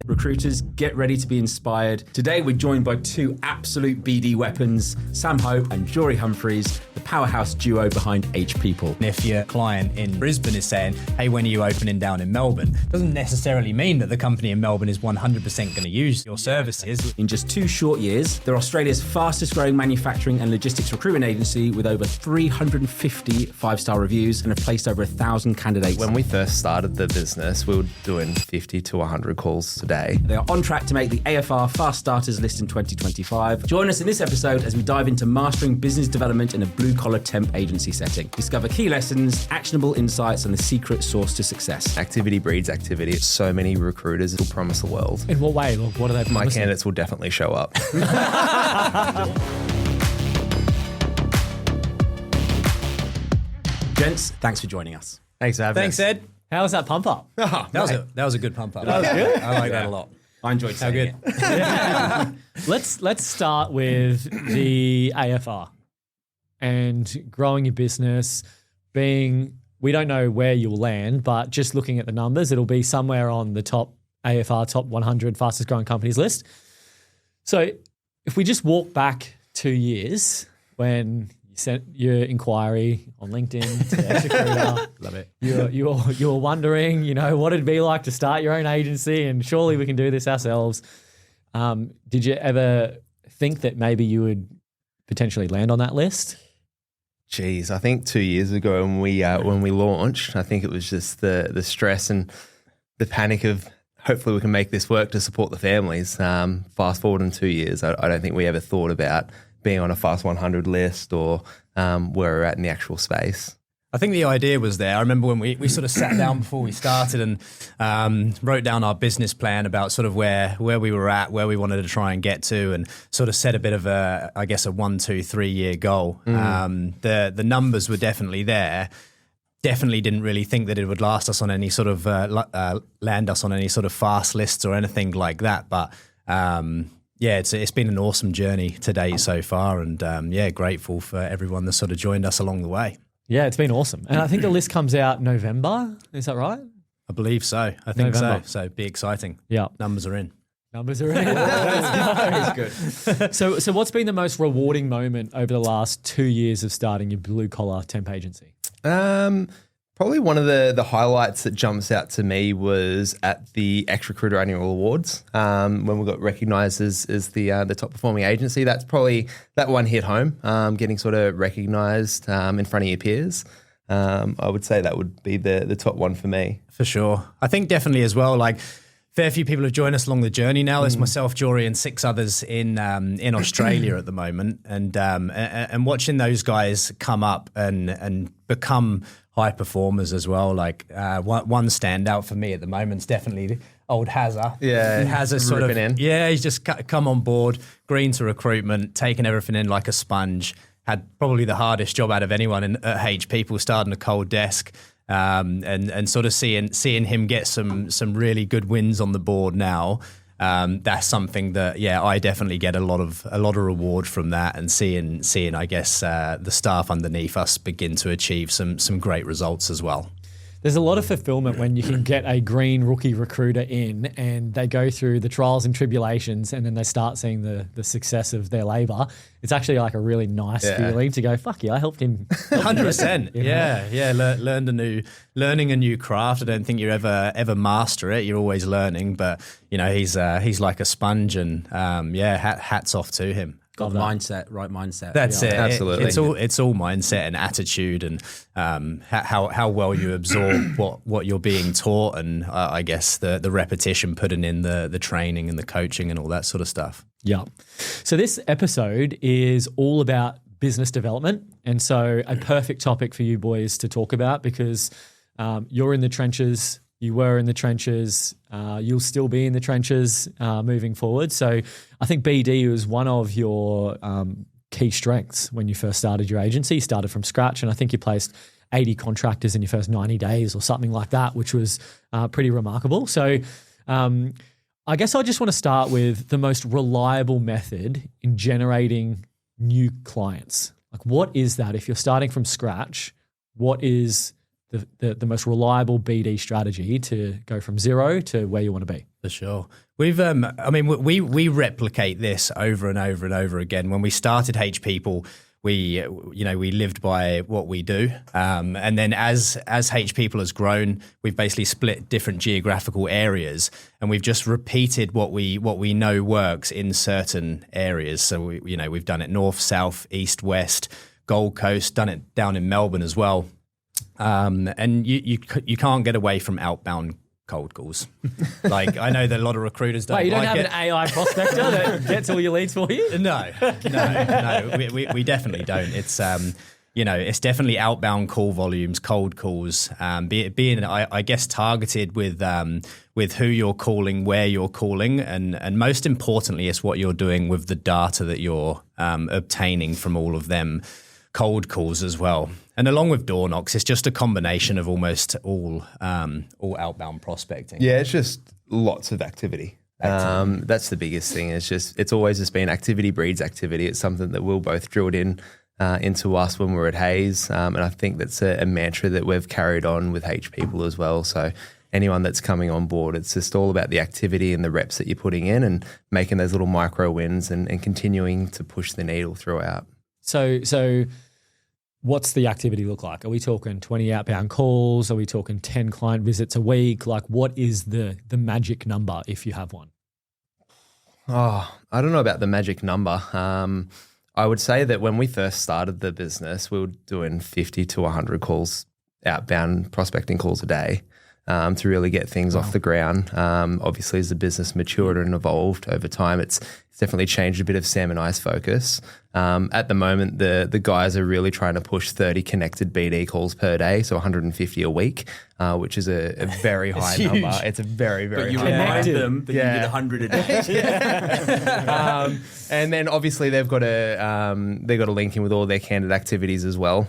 Recruiters, get ready to be inspired. Today we're joined by two absolute BD weapons, Sam Hope and Jory Humphreys, the powerhouse duo behind H People. If your client in Brisbane is saying, hey, when are you opening down in Melbourne? Doesn't necessarily mean that the company in Melbourne is 100% going to use your services. In just 2 short years, they're Australia's fastest growing manufacturing and logistics recruitment agency with over 350 5-star reviews and have placed over 1,000 candidates. When we first started the business, we were doing 50 to 100 calls a day. They are on track to make the AFR Fast Starters list in 2025. Join us in this episode as we dive into mastering business development in a blue-collar temp agency setting. Discover key lessons, actionable insights, and the secret sauce to success. Activity breeds activity. So many recruiters will promise the world. In what way? Look, what are they promising? My candidates will definitely show up. Gents, thanks for joining us. Thanks for having us. Thanks, Ed. How was that pump up? That was a good pump up. That was good. I like that a lot. I enjoyed saying it. Let's start with the AFR and growing your business. We don't know where you'll land, but just looking at the numbers, it'll be somewhere on the top AFR top 100 fastest growing companies list. So if we just walk back 2 years when you sent your inquiry on LinkedIn to Recruiter. Love it. You were wondering, what it'd be like to start your own agency, and surely we can do this ourselves. Did you ever think that maybe you would potentially land on that list? Geez, I think 2 years ago when we launched, I think it was just the stress and the panic of hopefully we can make this work to support the families. Fast forward in 2 years, I don't think we ever thought about being on a Fast 100 list or where we're at in the actual space. I think the idea was there. I remember when we sort of sat down before we started and wrote down our business plan about sort of where we were at, where we wanted to try and get to, and sort of set a bit of a 1, 2, 3 year goal. The numbers were definitely there. Definitely didn't really think that it would last us on any sort of land us on any sort of fast lists or anything like that. But it's been an awesome journey to date so far, and grateful for everyone that sort of joined us along the way. Yeah, it's been awesome. And I think the list comes out November. Is that right? I believe so. I think November. so. So be exciting. Yeah. Numbers are in. Numbers are in. Let's go. It's good. So what's been the most rewarding moment over the last 2 years of starting your blue collar temp agency? Probably one of the highlights that jumps out to me was at the Ex-Recruiter Annual Awards when we got recognised as the top performing agency. That's probably, that one hit home, getting sort of recognised in front of your peers. I would say that would be the top one for me. For sure. I think definitely as well, like fair few people have joined us along the journey now. There's myself, Jory, and 6 others in Australia at the moment. And watching those guys come up and become high performers as well. Like one standout for me at the moment is definitely old Hazza. Yeah, Hazza sort of in. Yeah, he's just come on board, green to recruitment, taking everything in like a sponge. Had probably the hardest job out of anyone at H People, starting a cold desk, and sort of seeing him get some really good wins on the board now. That's something that I definitely get a lot of reward from that, and seeing I guess the staff underneath us begin to achieve some great results as well. There's a lot of fulfillment when you can get a green rookie recruiter in and they go through the trials and tribulations and then they start seeing the success of their labour. It's actually like a really nice feeling to go, fuck yeah, I helped him. 100%. Learning a new craft. I don't think you ever master it. You're always learning, but he's like a sponge, and hats off to him. Got mindset, right mindset. That's it. Absolutely. It's all mindset and attitude, and how well you absorb what you're being taught, and I guess the repetition, putting in the training and the coaching and all that sort of stuff. Yeah. So this episode is all about business development, and so a perfect topic for you boys to talk about because you're in the trenches. You were in the trenches. You'll still be in the trenches moving forward. So I think BD was one of your key strengths when you first started your agency. You started from scratch, and I think you placed 80 contractors in your first 90 days or something like that, which was pretty remarkable. So I guess I just want to start with the most reliable method in generating new clients. Like, what is that? If you're starting from scratch, what is the most reliable BD strategy to go from zero to where you want to be? For sure. We've, we replicate this over and over and over again. When we started H People, we lived by what we do. And then as H People has grown, we've basically split different geographical areas, and we've just repeated what we know works in certain areas. So we've done it north, south, east, west, Gold Coast, done it down in Melbourne as well. And you can't get away from outbound cold calls. Like, I know that a lot of recruiters don't. Wait, you don't like have an AI prospector that gets all your leads for you? No, we definitely don't. It's it's definitely outbound call volumes, cold calls, being I guess targeted with who you're calling, where you're calling, and most importantly, it's what you're doing with the data that you're obtaining from all of them cold calls as well. And along with door knocks, it's just a combination of almost all outbound prospecting. Yeah, it's just lots of activity. That's the biggest thing. It's always just been activity breeds activity. It's something that we'll both drilled into us when we were at Hayes. And I think that's a mantra that we've carried on with H People as well. So anyone that's coming on board, it's just all about the activity and the reps that you're putting in and making those little micro wins and continuing to push the needle throughout. So what's the activity look like? Are we talking 20 outbound calls? Are we talking 10 client visits a week? Like, what is the magic number if you have one? Oh, I don't know about the magic number. I would say that when we first started the business, we were doing 50 to 100 calls, outbound prospecting calls a day, to really get things off the ground. Obviously, as the business matured and evolved over time, it's definitely changed a bit of Sam and I's focus. At the moment, the guys are really trying to push 30 connected BD calls per day, so 150 a week, which is a very high number. It's a very, very high number. But you remind them that you did 100 a day. And then obviously they've got to link in with all their candidate activities as well,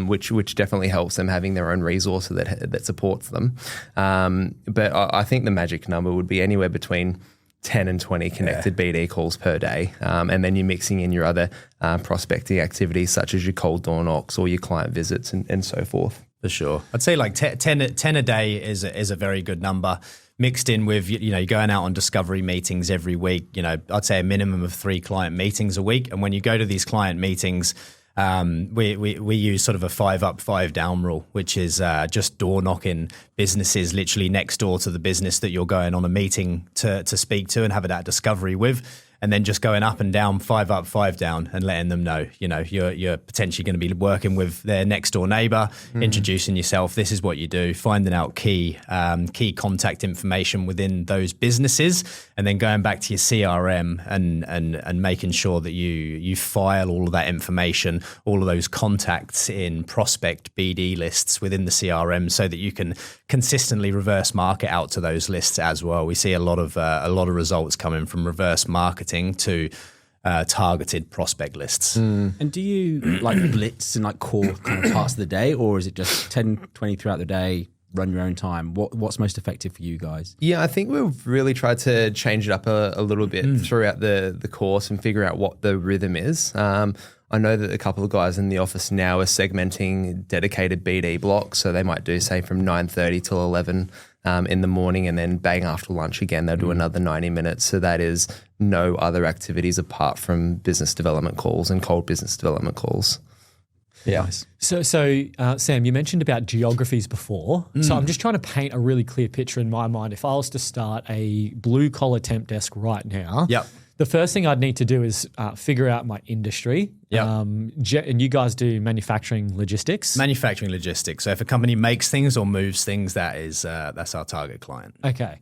which definitely helps them having their own resource that supports them. But I think the magic number would be anywhere between 10 and 20 connected BD calls per day. And then you're mixing in your other prospecting activities such as your cold door knocks or your client visits and so forth. For sure. I'd say like 10 a day is a very good number. Mixed in with, you're going out on discovery meetings every week. I'd say a minimum of 3 client meetings a week. And when you go to these client meetings, we use sort of a 5 up, 5 down rule, which is just door knocking businesses literally next door to the business that you're going on a meeting to speak to and have that discovery with. And then just going up and down, 5 up, 5 down, and letting them know, you're potentially going to be working with their next door neighbor, introducing yourself. This is what you do, finding out key contact information within those businesses, and then going back to your CRM and making sure that you file all of that information, all of those contacts in prospect BD lists within the CRM, so that you can consistently reverse market out to those lists as well. We see a lot of results coming from reverse marketing to targeted prospect lists. And do you blitz in core kind of parts of the day, or is it just 10, 20 throughout the day, run your own time? What's most effective for you guys? Yeah, I think we've really tried to change it up a little bit throughout the course and figure out what the rhythm is. I know that a couple of guys in the office now are segmenting dedicated BD blocks, so they might do, say, from 9:30 till 11 in the morning, and then bang after lunch again, they'll do another 90 minutes. So that is no other activities apart from business development calls and cold business development calls. Yeah. Nice. So Sam, you mentioned about geographies before. So I'm just trying to paint a really clear picture in my mind. If I was to start a blue collar temp desk right now, the first thing I'd need to do is figure out my industry. And you guys do manufacturing logistics? Manufacturing logistics. So if a company makes things or moves things, that's our target client. Okay.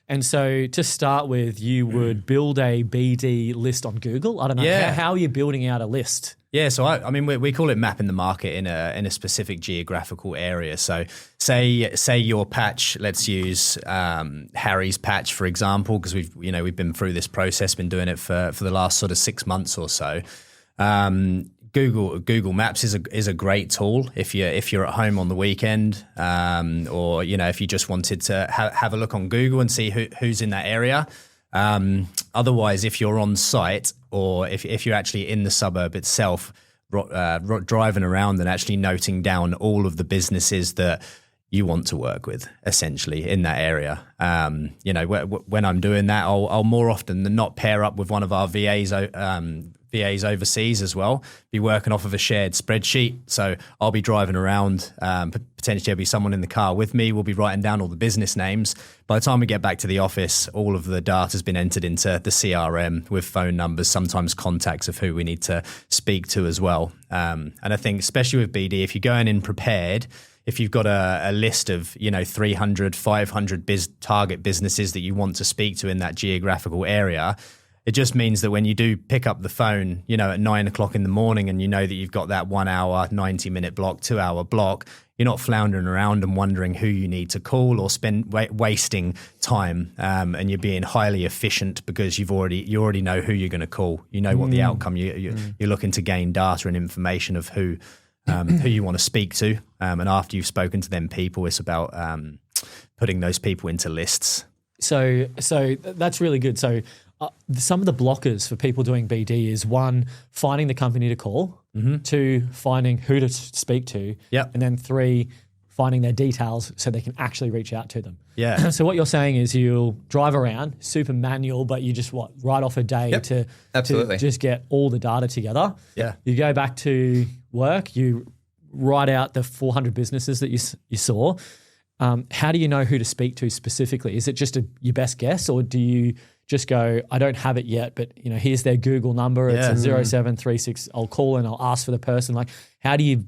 And so to start with, you would build a BD list on Google. I don't know. How are you building out a list? Yeah, so I mean, we call it mapping the market in a specific geographical area. So say your patch, let's use Harry's patch, for example, because we've been through this process, been doing it for the last sort of 6 months or so. Google Maps is a great tool if you're at home on the weekend, or if you just wanted to have a look on Google and see who's in that area. Otherwise, if you're on site or if you're actually in the suburb itself, driving around and actually noting down all of the businesses that you want to work with, essentially, in that area. When I'm doing that, I'll more often than not pair up with one of our VAs overseas as well, be working off of a shared spreadsheet. So I'll be driving around, potentially there'll be someone in the car with me, we'll be writing down all the business names. By the time we get back to the office, all of the data has been entered into the CRM with phone numbers, sometimes contacts of who we need to speak to as well. And I think especially with BD, if you're going in prepared, if you've got a list of 300, 500 target businesses that you want to speak to in that geographical area, it just means that when you do pick up the phone, at 9 o'clock in the morning and you know that you've got that 1 hour, 90-minute block, 2 hour block, you're not floundering around and wondering who you need to call or spend wasting time, and you're being highly efficient because you already know who you're going to call. You know what the outcome, you're looking to gain data and information of who you want to speak to. And after you've spoken to them people, it's about putting those people into lists. So that's really good. So some of the blockers for people doing BD is 1, finding the company to call, 2, finding who to speak to, and then 3, finding their details so they can actually reach out to them. Yeah. So what you're saying is you'll drive around, super manual, but you just write off a day to just get all the data together. Yeah. You go back to work, you write out the 400 businesses that you saw. How do you know who to speak to specifically? Is it just your best guess, or do you just go, I don't have it yet, but here's their Google number. It's a 0736. I'll call and I'll ask for the person. Like, how do you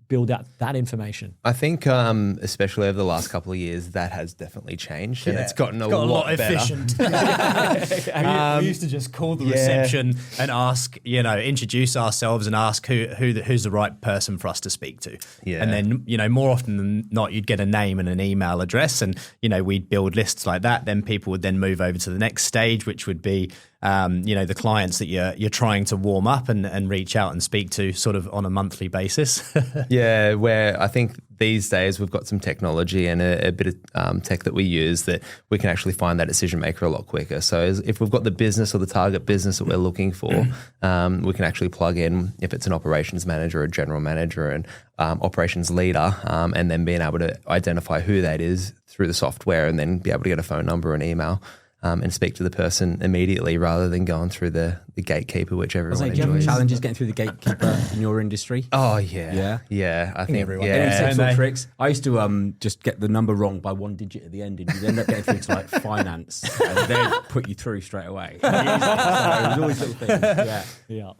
build out that information? I think, especially over the last couple of years, that has definitely changed, and it's gotten a lot better. Efficient. We used to just call the reception and ask, introduce ourselves and ask who's the right person for us to speak to. Yeah. And then, more often than not, you'd get a name and an email address, and we'd build lists like that. Then people would then move over to the next stage, which would be the clients that you're trying to warm up and reach out and speak to sort of on a monthly basis. Yeah, where I think these days we've got some technology and a bit of tech that we use that we can actually find that decision maker a lot quicker. So if we've got the business or the target business that we're looking for, we can actually plug in if it's an operations manager, a general manager, and operations leader, and then being able to identify who that is through the software, and then be able to get a phone number and email. And speak to the person immediately rather than going through the gatekeeper, which everyone enjoys. Do you have challenges getting through the gatekeeper in your industry? Oh, yeah. I think everyone. Any tips or tricks? I used to just get the number wrong by 1 digit at the end, and you'd end up getting through to like finance, and they'd put you through straight away. So it was always little things. Yeah.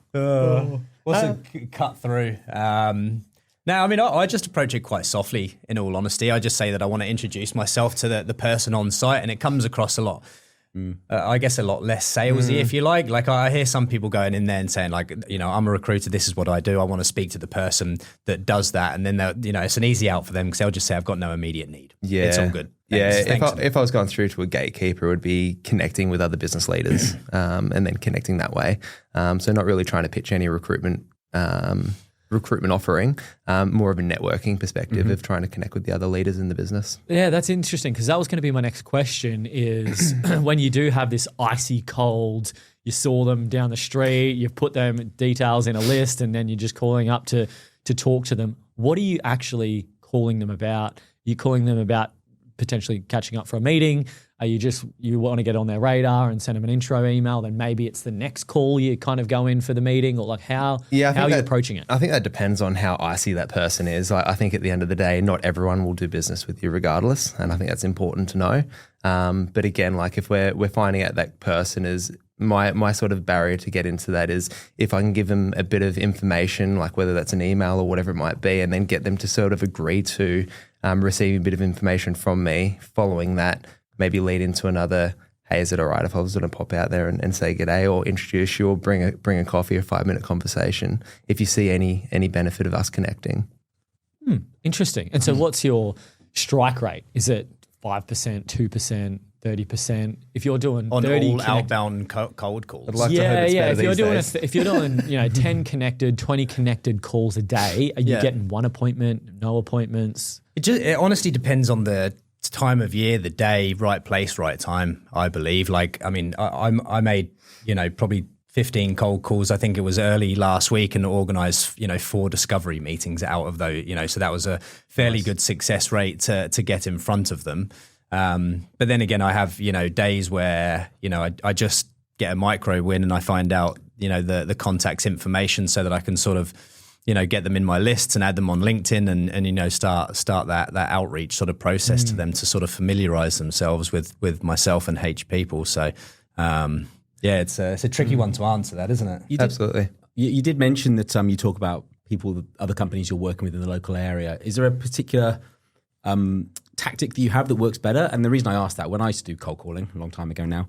What's a cut through? Now, I mean, I just approach it quite softly, in all honesty. I just say that I want to introduce myself to the person on site, and it comes across a lot. I guess a lot less salesy, if you like. Like, I hear some people going in there and saying, like, I'm a recruiter, this is what I do, I want to speak to the person that does that. And then, it's an easy out for them because they'll just say, I've got no immediate need. Yeah. It's all good. Thanks. If I was going through to a gatekeeper, it would be connecting with other business leaders and then connecting that way. So not really trying to pitch any recruitment offering, more of a networking perspective of trying to connect with the other leaders in the business. Yeah, that's interesting, because that was going to be my next question is when you do have this icy cold, you saw them down the street, you've put them details in a list, and then you're just calling up to talk to them. What are you actually calling them about? Are you calling them about potentially catching up for a meeting? Are you want to get on their radar and send them an intro email? Then maybe it's the next call you kind of go in for the meeting, or like how are you approaching it? I think that depends on how icy that person is. I think at the end of the day, not everyone will do business with you regardless, and I think that's important to know. But again, like if we're finding out that person is my sort of barrier to get into that is if I can give them a bit of information, like whether that's an email or whatever it might be, and then get them to sort of agree to receiving a bit of information from me. Following that, maybe lead into another, hey, is it all right if I was going to pop out there and say g'day, or introduce you, or bring a coffee, a 5-minute conversation, if you see any benefit of us connecting. Interesting. And so what's your strike rate? Is it 5%, 2%, 30%? If you're doing on 30 all outbound cold calls. I'd like to hope it's better If you're doing 10 connected, 20 connected calls a day, are you getting one appointment, no appointments? It honestly depends on the time of year, the day, right place, right time, I believe. Like, I mean, I made, probably 15 cold calls. I think it was early last week, and organised 4 discovery meetings out of those. So that was a fairly good success rate to get in front of them. But then again, I have days where I just get a micro win and I find out the contact's information so that I can sort of get them in my lists and add them on LinkedIn and start that outreach sort of process to them to sort of familiarize themselves with myself and H people. So it's a tricky one to answer, that, isn't it? Absolutely. You did mention that you talk about people, other companies you're working with in the local area. Is there a particular tactic that you have that works better? And the reason I asked that, when I used to do cold calling a long time ago now,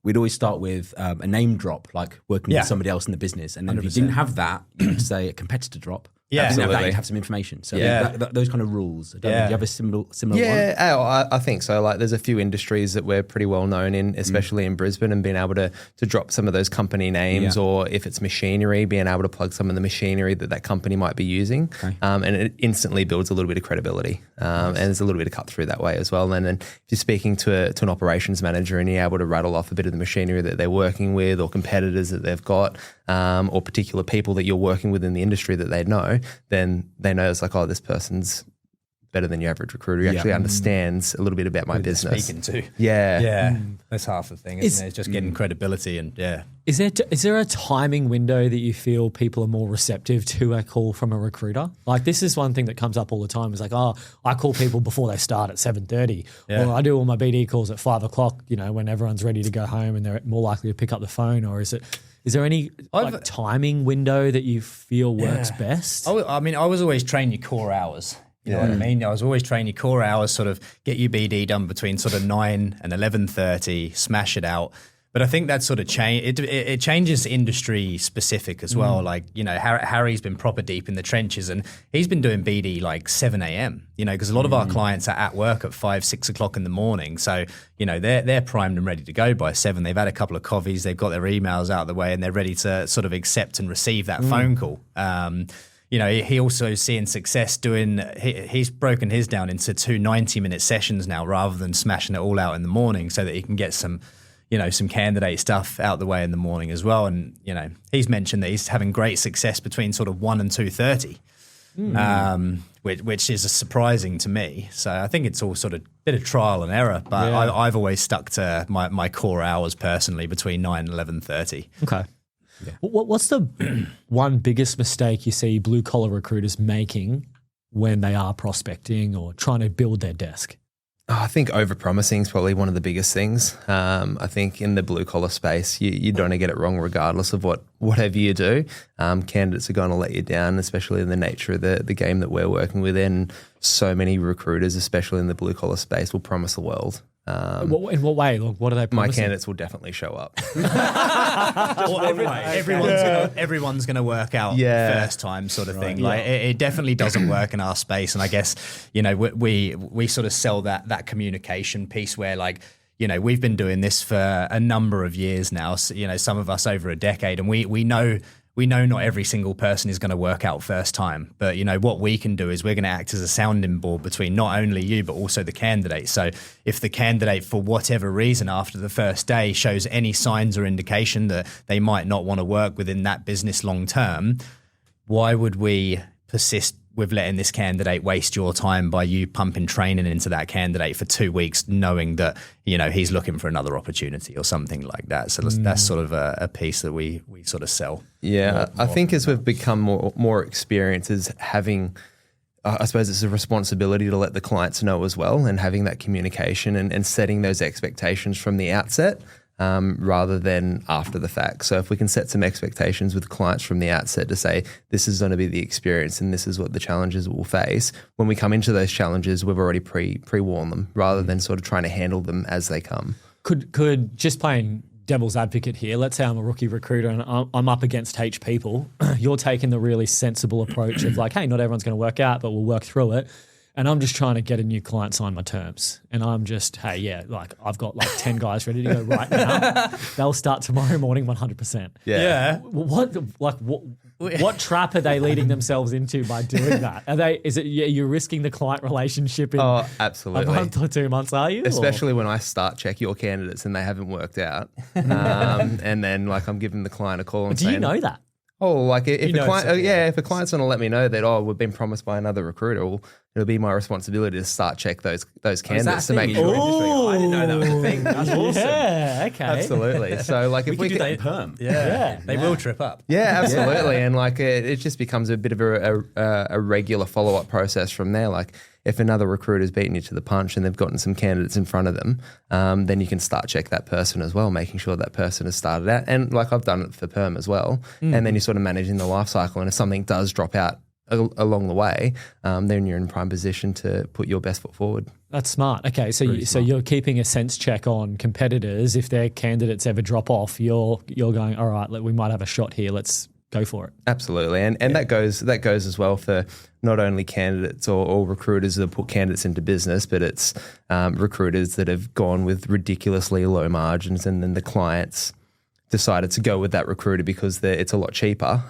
we'd always start with a name drop, like working with somebody else in the business. And then 100%. If you didn't have that, you'd say a competitor drop. Yeah, absolutely. You'd have some information. So those kind of rules. Do you have a similar one? Yeah, I think so. Like, there's a few industries that we're pretty well known in, especially in Brisbane, and being able to drop some of those company names, or if it's machinery, being able to plug some of the machinery that company might be using. Okay. And it instantly builds a little bit of credibility. And there's a little bit of cut through that way as well. And then if you're speaking to an operations manager and you're able to rattle off a bit of the machinery that they're working with, or competitors that they've got, or particular people that you're working with in the industry that they know, then they know it's like, oh, this person's better than your average recruiter. He actually understands a little bit about my business. Speaking to. Yeah. That's half the thing, isn't it? It's just getting credibility and Is there a timing window that you feel people are more receptive to a call from a recruiter? Like, this is one thing that comes up all the time. It's like, oh, I call people before they start at 7:30, or I do all my BD calls at 5 o'clock, when everyone's ready to go home and they're more likely to pick up the phone, or is there any timing window that you feel works best? I was always trained your core hours. You know what I mean? I was always trained your core hours, sort of get your BD done between sort of 9 and 11:30, smash it out. But I think that sort of change, it changes industry specific as well. Like, Harry's been proper deep in the trenches, and he's been doing BD like 7 a.m., because a lot of our clients are at work at 5, 6 o'clock in the morning. So, they're primed and ready to go by 7. They've had a couple of coffees, they've got their emails out of the way, and they're ready to sort of accept and receive that phone call. He also seeing success doing, he's broken his down into 2 90-minute sessions now, rather than smashing it all out in the morning, so that he can get some candidate stuff out the way in the morning as well. And, he's mentioned that he's having great success between sort of 1 and 2:30, which is surprising to me. So I think it's all sort of a bit of trial and error, but I've always stuck to my core hours personally between 9 and 11:30. Okay. Yeah. What's the one biggest mistake you see blue collar recruiters making when they are prospecting or trying to build their desk? I think overpromising is probably one of the biggest things. I think in the blue collar space, you don't want to get it wrong regardless of whatever you do. Candidates are going to let you down, especially in the nature of the game that we're working within. So many recruiters, especially in the blue collar space, will promise the world. In what way? What are they promising? My candidates will definitely show up. Everyone's going to work out first time sort of thing. Like it definitely doesn't work in our space. And I guess, we sort of sell that communication piece where, like, we've been doing this for a number of years now, so, some of us over a decade, and we know not every single person is going to work out first time, but what we can do is we're going to act as a sounding board between not only you, but also the candidate. So if the candidate, for whatever reason, after the first day shows any signs or indication that they might not want to work within that business long term, why would we persist with letting this candidate waste your time by you pumping training into that candidate for 2 weeks, knowing that, he's looking for another opportunity or something like that. So that's sort of a piece that we sort of sell. Yeah, I think as we've become more experienced, as having, I suppose it's a responsibility to let the clients know as well, and having that communication and setting those expectations from the outset, rather than after the fact. So if we can set some expectations with clients from the outset to say, this is going to be the experience and this is what the challenges we'll face, when we come into those challenges, we've already pre-warned them, rather than sort of trying to handle them as they come. Could just playing devil's advocate here, let's say I'm a rookie recruiter and I'm up against H people. You're taking the really sensible approach of like, hey, not everyone's going to work out, but we'll work through it. and I'm just trying to get a new client sign my terms. And I'm just, hey, yeah, like I've got like 10 guys ready to go right now. They'll start tomorrow morning 100%. Yeah. What trap are they leading themselves into by doing that? You're risking the client relationship in absolutely. a month or 2 months, are you? Especially when I start check your candidates and they haven't worked out. And then like I'm giving the client a call and Do saying, you know that? Oh, like if a client's going to let me know that, we've been promised by another recruiter, well, it'll be my responsibility to start check those candidates to make sure. I didn't know that was a thing. That's awesome. Yeah, okay. Absolutely. So like if We could do that in perm. Yeah. They will trip up. Yeah, absolutely. And like it just becomes a bit of a regular follow-up process from there. Like if another recruiter's beaten you to the punch and they've gotten some candidates in front of them, then you can start check that person as well, making sure that person has started out. And like I've done it for perm as well. And then you're sort of managing the life cycle. And if something does drop out along the way, then you're in prime position to put your best foot forward. That's smart. Okay, so you're keeping a sense check on competitors. If their candidates ever drop off, you're going, all right, we might have a shot here. Let's go for it. Absolutely, and that goes as well for not only candidates or recruiters that put candidates into business, but it's recruiters that have gone with ridiculously low margins, and then the clients decided to go with that recruiter because it's a lot cheaper.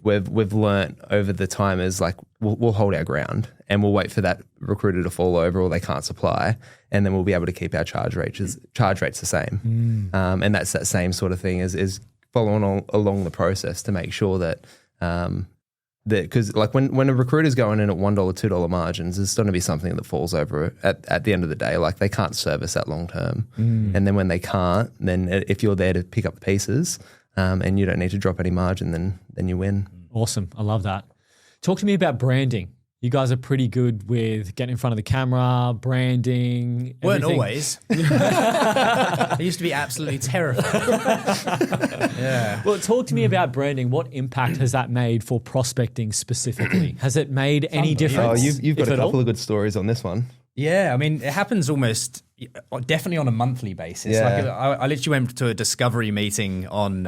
We've learnt over the time is like we'll hold our ground and we'll wait for that recruiter to fall over or they can't supply, and then we'll be able to keep our charge rates the same. And that's that same sort of thing is following along the process to make sure that because like when a recruiter's going in at $1, $2 margins, there's going to be something that falls over at the end of the day. Like they can't service that long term. And then when they can't, then if you're there to pick up the pieces and you don't need to drop any margin, then you win. Awesome. I love that. Talk to me about branding. You guys are pretty good with getting in front of the camera, branding. Weren't everything. always. I used to be absolutely terrified. Yeah. Well, talk to me about branding. What impact has that made for prospecting specifically? Has it made any difference? You've got if a at all? couple of good stories on this one. Yeah, I mean, it happens definitely on a monthly basis. Yeah. Like I literally went to a discovery meeting on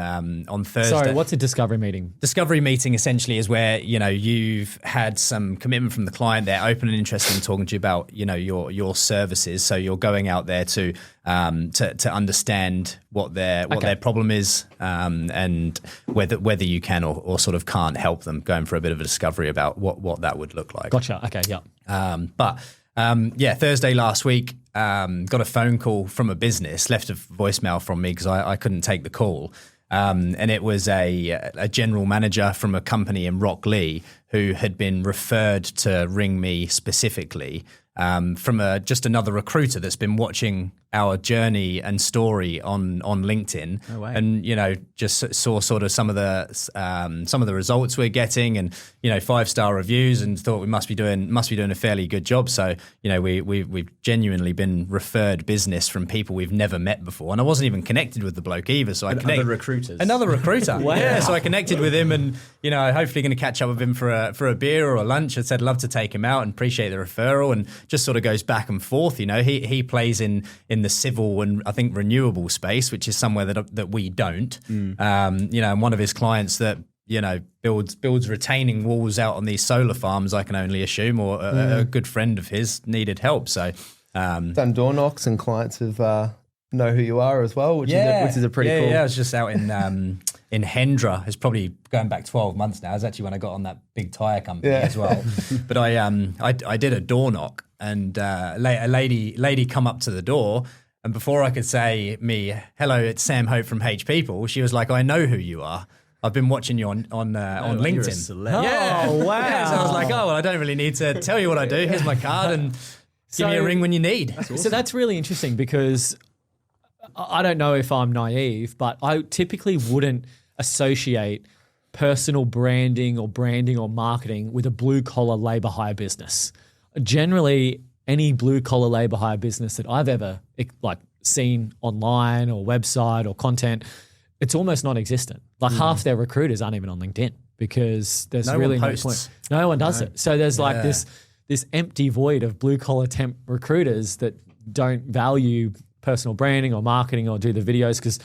Thursday. Sorry, what's a discovery meeting? Discovery meeting essentially is where, you've had some commitment from the client. They're open and interested in talking to you about, your services. So you're going out there to understand what their problem is, and whether you can or sort of can't help them, going for a bit of a discovery about what that would look like. Gotcha. Okay, yeah. Thursday last week, got a phone call from a business, left a voicemail from me because I couldn't take the call. And it was a general manager from a company in Rocklea who had been referred to ring me specifically from just another recruiter that's been watching our journey and story on LinkedIn, and just saw sort of some of the results we're getting, and 5-star reviews, and thought we must be doing a fairly good job. So we've genuinely been referred business from people we've never met before, and I wasn't even connected with the bloke either. So Another recruiter. Wow. Yeah, so I connected with him, and hopefully going to catch up with him for a beer or a lunch. I said love to take him out and appreciate the referral, and just sort of goes back and forth. He plays in the civil and I think renewable space, which is somewhere that we don't. And one of his clients that builds retaining walls out on these solar farms, I can only assume, or a good friend of his needed help. So Done door knocks and clients have know who you are as well, which is a pretty cool. Yeah, I was just out in Hendra. It's probably going back 12 months now. It's actually when I got on that big tyre company as well. But I did a door knock, and a lady come up to the door, and before I could say hello, it's Sam Hope from H People, she was like, I know who you are. I've been watching you on LinkedIn. You're a celeb. Yeah. Oh, wow. Yeah, so I was like, I don't really need to tell you what I do. Here's my card, and give me a ring when you need. So that's really interesting, because I don't know if I'm naive, but I typically wouldn't associate personal branding or marketing with a blue collar labor hire business. Generally, any blue collar labor hire business that I've ever seen online or website or content, it's almost non-existent. Like half their recruiters aren't even on LinkedIn, because there's No really one no posts. point. No one does it. So there's this empty void of blue collar temp recruiters that don't value personal branding or marketing or do the videos, because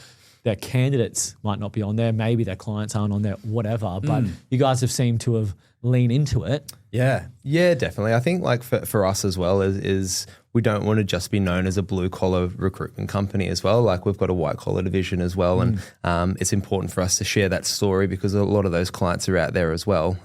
their candidates might not be on there, maybe their clients aren't on there, whatever. But you guys have seemed to have leaned into it. Yeah, definitely. I think like for us as well is we don't want to just be known as a blue collar recruitment company as well. Like we've got a white collar division as well, and it's important for us to share that story because a lot of those clients are out there as well.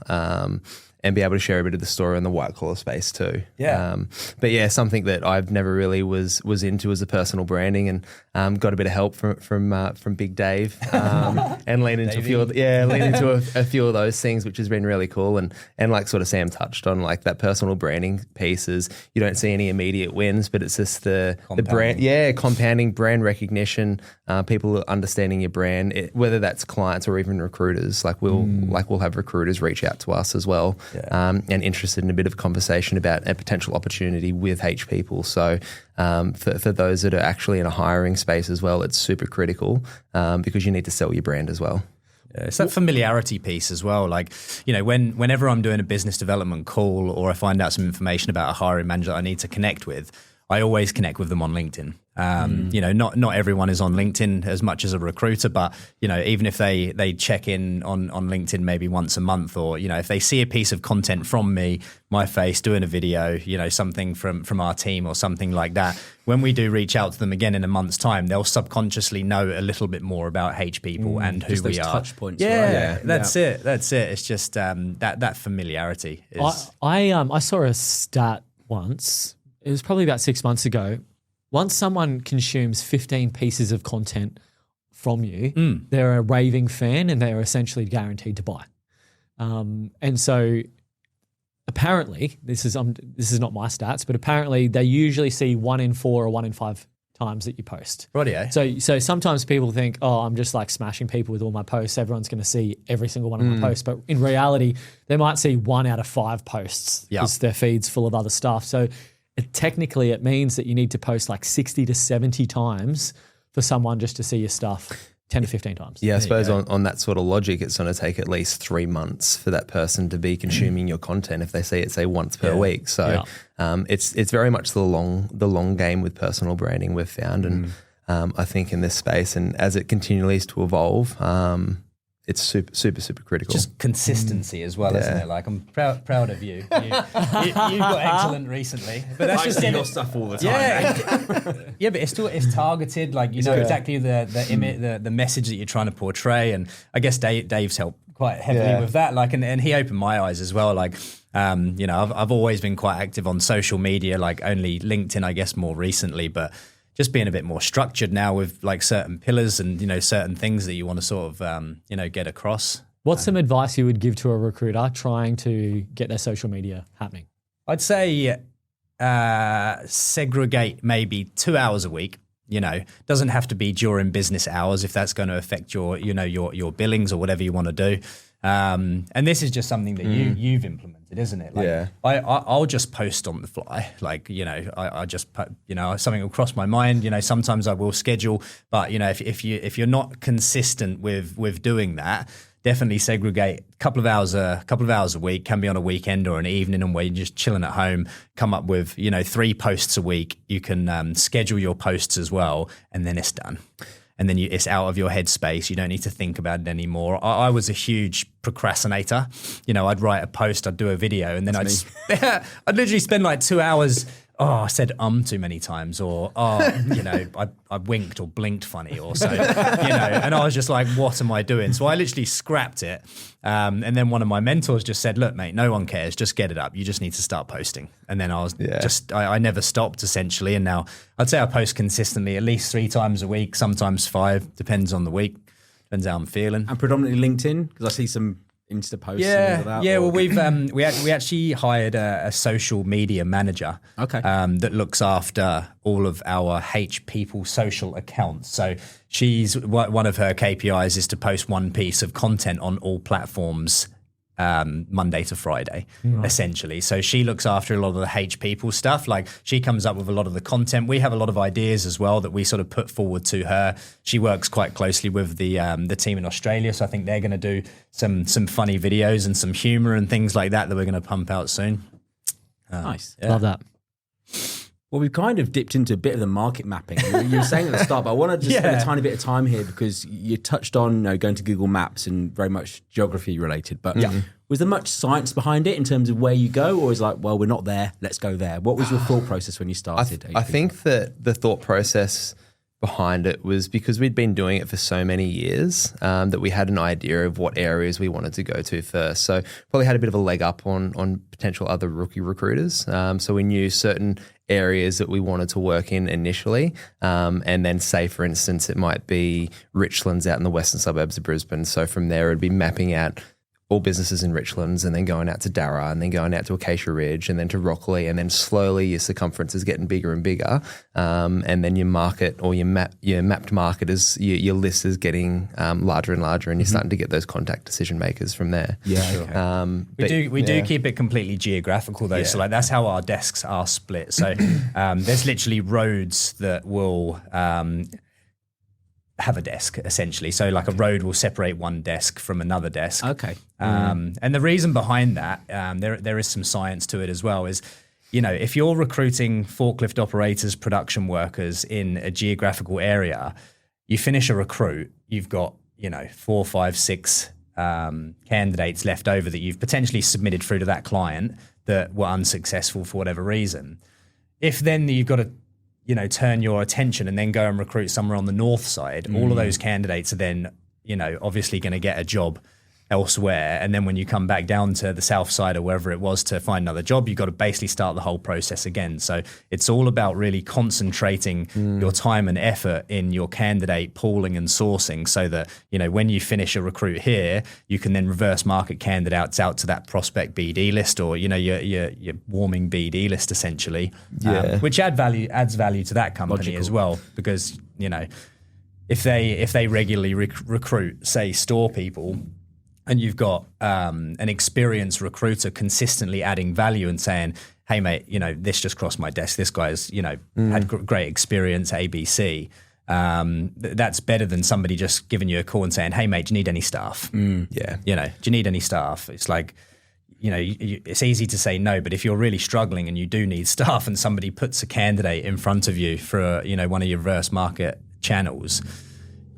And be able to share a bit of the story in the white collar space too. Yeah. But yeah, something that I've never really was into as a personal branding, and got a bit of help from Big Dave, and lean into a few of those things, which has been really cool. And like sort of Sam touched on, like that personal branding piece is you don't see any immediate wins, but it's just the brand, compounding brand recognition, people understanding your brand, whether that's clients or even recruiters. Like we'll have recruiters reach out to us as well. And interested in a bit of conversation about a potential opportunity with H people. So for those that are actually in a hiring space as well, it's super critical because you need to sell your brand as well. Yeah, it's that familiarity piece as well. Like, you know, whenever I'm doing a business development call or I find out some information about a hiring manager that I need to connect with, I always connect with them on LinkedIn. You know, not everyone is on LinkedIn as much as a recruiter, but, you know, even if they check in on LinkedIn maybe once a month, or, you know, if they see a piece of content from me, my face doing a video, you know, something from our team or something like that, when we do reach out to them again in a month's time, they'll subconsciously know a little bit more about H people and who we are. Touch points. Yeah, right? That's it. It's just that familiarity is. I saw a stat once. It was probably about 6 months ago. Once someone consumes 15 pieces of content from you, they're a raving fan and they're essentially guaranteed to buy. And so apparently, this is not my stats, but apparently they usually see 1 in 4 or 1 in 5 times that you post. Rightio. So sometimes people think, oh, I'm just like smashing people with all my posts. Everyone's going to see every single one of my posts. But in reality, they might see 1 out of 5 posts because their feed's full of other stuff. So technically, it means that you need to post like 60 to 70 times for someone just to see your stuff 10 to 15 times. Yeah, I suppose on that sort of logic, it's going to take at least 3 months for that person to be consuming your content if they see it, say, once per week. So it's very much the long game with personal branding we've found. And I think in this space, and as it continues to evolve, it's super critical. Just consistency as well, isn't it? Like, I'm proud of you. You got excellent recently, but that's just your stuff all the time. Yeah, but it's targeted. Like, you know exactly the message that you're trying to portray, and I guess Dave's helped quite heavily with that. Like, and he opened my eyes as well. Like, you know, I've always been quite active on social media, like only LinkedIn, I guess, more recently, but just being a bit more structured now with like certain pillars and, you know, certain things that you want to sort of, you know, get across. What's some advice you would give to a recruiter trying to get their social media happening? I'd say segregate maybe 2 hours a week. You know, doesn't have to be during business hours if that's going to affect your, you know, your billings or whatever you want to do. And this is just something that you've implemented, isn't it? Like, I'll just post on the fly. Like, you know, I just put, you know, something will cross my mind. You know, sometimes I will schedule, but you know, if you're not consistent with doing that, definitely segregate a couple of hours a week. Can be on a weekend or an evening, and where you're just chilling at home. Come up with, you know, 3 posts a week. You can schedule your posts as well, and then it's done. And then it's out of your headspace. You don't need to think about it anymore. I was a huge procrastinator. You know, I'd write a post, I'd do a video, and then I'd literally spend like 2 hours. Oh, I said too many times, or you know, I winked or blinked funny, or so, you know, and I was just like, what am I doing? So I literally scrapped it. And then one of my mentors just said, look, mate, no one cares. Just get it up. You just need to start posting. And then I was I never stopped essentially. And now I'd say I post consistently at least 3 times a week, sometimes 5, depends on the week, depends how I'm feeling. And predominantly LinkedIn, because I see some Insta posts. Well, we actually hired a social media manager. Okay. That looks after all of our H people social accounts. So she's one of her KPIs is to post 1 piece of content on all platforms. Monday to Friday, essentially. So she looks after a lot of the H people stuff. Like, she comes up with a lot of the content. We have a lot of ideas as well that we sort of put forward to her. She works quite closely with the team in Australia. So I think they're going to do some funny videos and some humor and things like that we're going to pump out soon. Nice. Love that. Well, we've kind of dipped into a bit of the market mapping. You were saying at the start, but I want to just spend a tiny bit of time here because you touched on going to Google Maps and very much geography related. But was there much science behind it in terms of where you go, or is it like, well, we're not there, let's go there? What was your thought process when you started? I think that the thought process behind it was because we'd been doing it for so many years that we had an idea of what areas we wanted to go to first. So probably had a bit of a leg up on potential other rookie recruiters. So we knew certain areas that we wanted to work in initially. And then say, for instance, it might be Richlands out in the western suburbs of Brisbane. So from there, it'd be mapping out all businesses in Richlands and then going out to Darra and then going out to Acacia Ridge and then to Rockley, and then slowly your circumference is getting bigger and bigger. And then your market or your mapped market is your list is getting larger and larger, and you're starting to get those contact decision makers from there. Yeah. Okay. We do keep it completely geographical though. So like that's how our desks are split. So there's literally roads that will have a desk essentially. So like a road will separate one desk from another desk. Okay. And the reason behind that, there is some science to it as well, is, if you're recruiting forklift operators, production workers in a geographical area, you finish a recruit, you've got, 4, 5, 6 candidates left over that you've potentially submitted through to that client that were unsuccessful for whatever reason. If then you've got to turn your attention and then go and recruit somewhere on the north side, all of those candidates are then, obviously going to get a job elsewhere. And then when you come back down to the south side or wherever it was to find another job, you've got to basically start the whole process again. So it's all about really concentrating your time and effort in your candidate pooling and sourcing so that, when you finish a recruit here, you can then reverse market candidates out to that prospect BD list or, your warming BD list essentially, which adds value to that company as well, because, if they regularly recruit, say, store people, and you've got an experienced recruiter consistently adding value and saying, hey, mate, this just crossed my desk. This guy's, had great experience, ABC. That's better than somebody just giving you a call and saying, hey, mate, do you need any staff? Do you need any staff? It's like, it's easy to say no, but if you're really struggling and you do need staff and somebody puts a candidate in front of you for, one of your reverse market channels,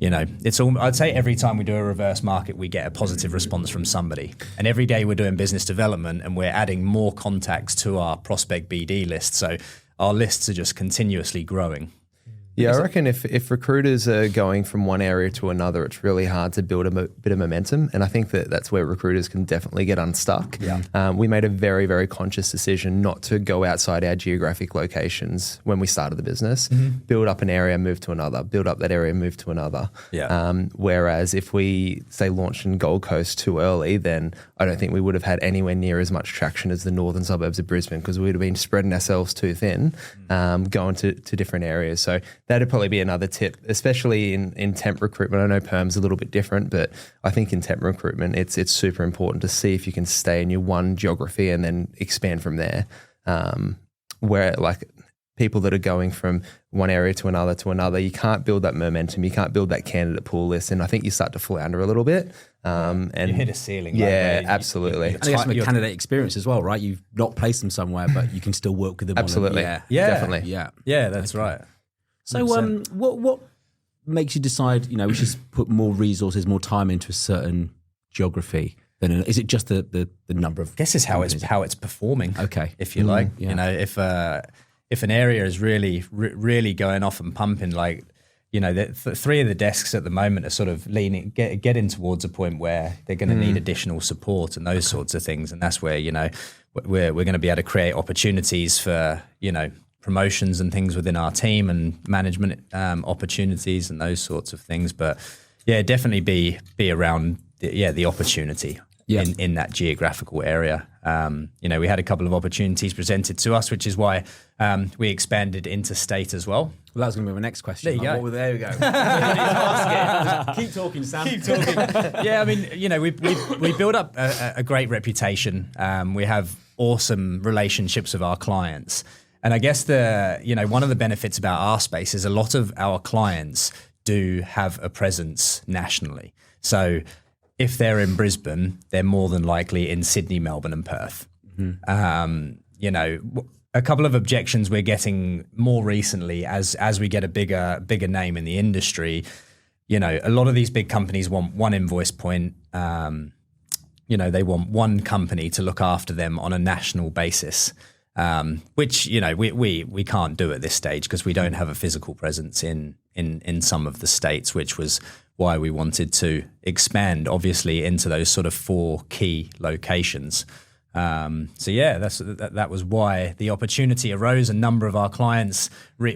it's all, I'd say every time we do a reverse market, we get a positive response from somebody. And every day we're doing business development and we're adding more contacts to our prospect BD list. So our lists are just continuously growing. Yeah, I reckon if recruiters are going from one area to another, it's really hard to build a bit of momentum. And I think that's where recruiters can definitely get unstuck. Yeah. We made a very, very conscious decision not to go outside our geographic locations when we started the business. Build up an area, move to another. Build up that area, move to another. Yeah. Whereas if we, say, launched in Gold Coast too early, then I don't think we would have had anywhere near as much traction as the northern suburbs of Brisbane, because we would have been spreading ourselves too thin, going to different areas. So that'd probably be another tip, especially in temp recruitment. I know perm's a little bit different, but I think in temp recruitment, it's super important to see if you can stay in your one geography and then expand from there. Where like people that are going from one area to another, you can't build that momentum, you can't build that candidate pool list, and I think you start to flounder a little bit. And you hit a ceiling. Yeah, absolutely. And I guess from a candidate experience as well, right? You've not placed them somewhere, but you can still work with them. Absolutely. Definitely. Yeah, that's right. So what makes you decide, we should put more resources, more time into a certain geography? Is it just the number of... I guess it's how it's performing. Okay. If you like. If an area is really going off and pumping, like, the three of the desks at the moment are sort of getting towards a point where they're going to need additional support and those sorts of things. And that's where, we're going to be able to create opportunities for, promotions and things within our team and management opportunities and those sorts of things. But yeah, definitely be around the opportunity in that geographical area. We had a couple of opportunities presented to us, which is why we expanded into state as well. Well, that was going to be my next question. There you go. There we go. Keep talking, Sam. Keep talking. Yeah, I mean, we built up a great reputation. We have awesome relationships with our clients. And I guess one of the benefits about our space is a lot of our clients do have a presence nationally. So if they're in Brisbane, they're more than likely in Sydney, Melbourne and Perth. a couple of objections we're getting more recently as we get a bigger name in the industry. You know, a lot of these big companies want one invoice point. You know, they want one company to look after them on a national basis, which, you know, we can't do at this stage because we don't have a physical presence in some of the states, which was why we wanted to expand, obviously, into those sort of 4 key locations. So yeah, that was why the opportunity arose. A number of our clients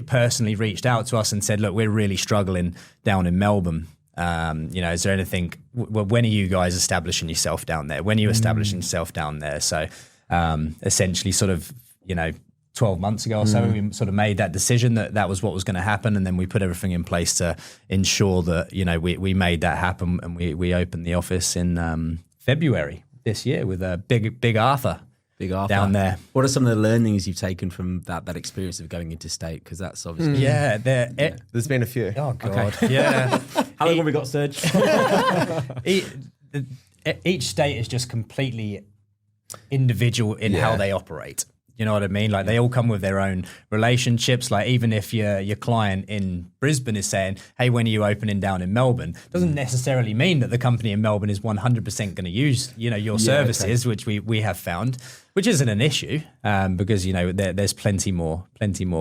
personally reached out to us and said, look, we're really struggling down in Melbourne. You know, is there anything, when are you guys establishing yourself down there? When are you establishing yourself down there? So essentially sort of, you know, 12 months ago or so, we sort of made that decision that was what was going to happen. And then we put everything in place to ensure that, you know, we made that happen, and we opened the office in February this year with a big Arthur. Big Arthur down there. What are some of the learnings you've taken from that experience of going into state? Because that's obviously There's been a few. Oh god, Okay. yeah. How long have we got, Serge? Each state is just completely individual in how they operate. You know what I mean? Like they all come with their own relationships. Like even if your client in Brisbane is saying, hey, when are you opening down in Melbourne? Doesn't necessarily mean that the company in Melbourne is 100% going to use, you know, your services, which we have found, which isn't an issue because, you know, there's plenty more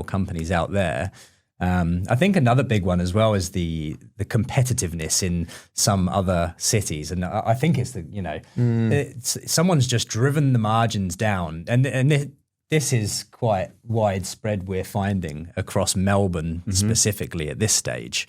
companies out there. I think another big one as well is the competitiveness in some other cities. And I think it's someone's just driven the margins down, and this is quite widespread, we're finding, across Melbourne specifically at this stage.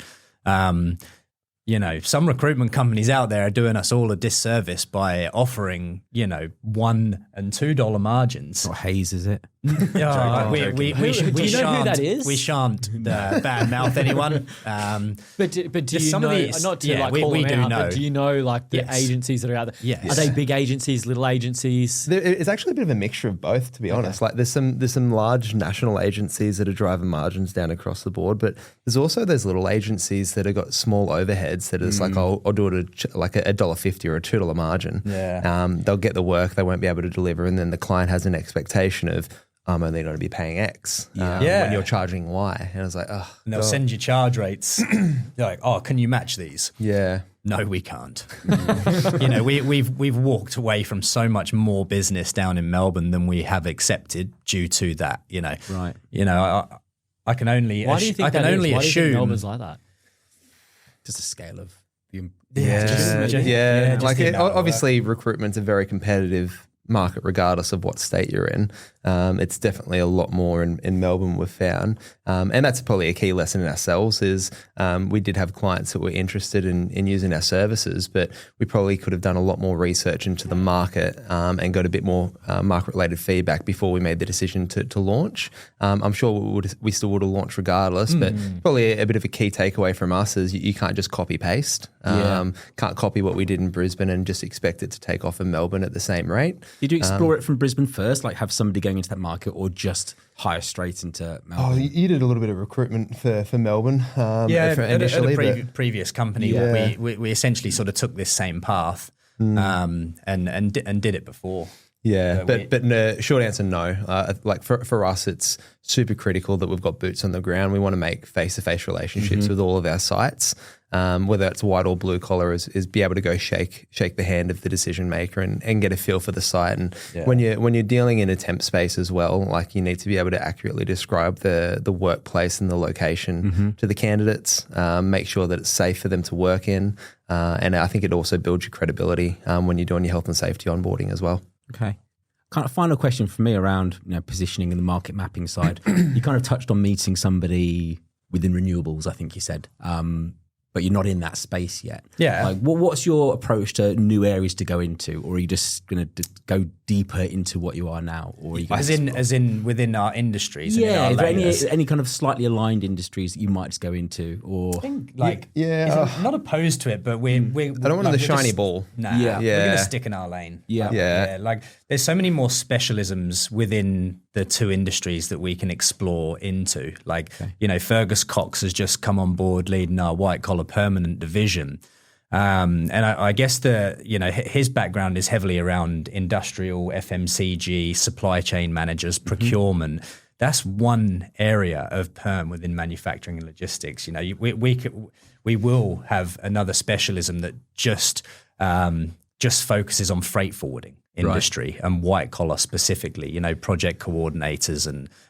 You know, some recruitment companies out there are doing us all a disservice by offering, you know, $1 and $2 margins. Not Hayes, is it? We Do you know who that is? We shan't bad mouth anyone. But do you some know, of these, not to like call we them do out, know. but do you know like the agencies that are out there? Yes. Are they big agencies, little agencies? It's actually a bit of a mixture of both, to be honest. Like there's some large national agencies that are driving margins down across the board, but there's also those little agencies that have got small overheads that are just like, I'll do it like a $1.50 or a $2 margin. Yeah. They'll get the work, they won't be able to deliver, and then the client has an expectation of, I'm only going to be paying X when you're charging Y. And I was like, oh. And they'll send you charge rates. They're like, oh, can you match these? Yeah. No, we can't. You know, we've walked away from so much more business down in Melbourne than we have accepted due to that. You know, Right. You know, I can only Why do you think I can that is? only Why do you think assume Melbourne's like that? Just a scale of the Yeah. just Like the amount of obviously recruitment's a very competitive market regardless of what state you're in. It's definitely a lot more in Melbourne, we've found. And that's probably a key lesson in ourselves is we did have clients that were interested in using our services, but we probably could have done a lot more research into the market and got a bit more market-related feedback before we made the decision to launch. I'm sure we still would have launched regardless, but probably a bit of a key takeaway from us is you can't just copy-paste. Can't copy what we did in Brisbane and just expect it to take off in Melbourne at the same rate. Did you explore it from Brisbane first, like have somebody going into that market, or just hire straight into Melbourne? Oh, you did a little bit of recruitment for Melbourne. At a previous company, we essentially sort of took this same path and did it before. Yeah, but no, short answer, no. Like for us, it's super critical that we've got boots on the ground. We want to make face-to-face relationships with all of our sites, whether it's white or blue collar, is be able to go shake the hand of the decision maker and get a feel for the site. And when you're dealing in a temp space as well, like you need to be able to accurately describe the workplace and the location to the candidates, make sure that it's safe for them to work in, and I think it also builds your credibility when you're doing your health and safety onboarding as well. Okay. Kind of final question for me around positioning and the market mapping side. You kind of touched on meeting somebody within renewables, I think you said, but you're not in that space yet. Yeah. Like, what's your approach to new areas to go into, or are you just going to go deeper into what you are now, or are you as in within our industries? Yeah. And in our Is there any kind of slightly aligned industries that you might just go into, or I think not opposed to it, but we I don't want the shiny ball. Nah, Yeah. we're going to stick in our lane. Yeah. Like there's so many more specialisms within the two industries that we can explore into. Like, Fergus Cox has just come on board leading our white collar permanent division. And I guess his background is heavily around industrial, FMCG, supply chain managers, procurement. That's one area of perm within manufacturing and logistics. We will have another specialism that just focuses on freight forwarding industry and white collar specifically, project coordinators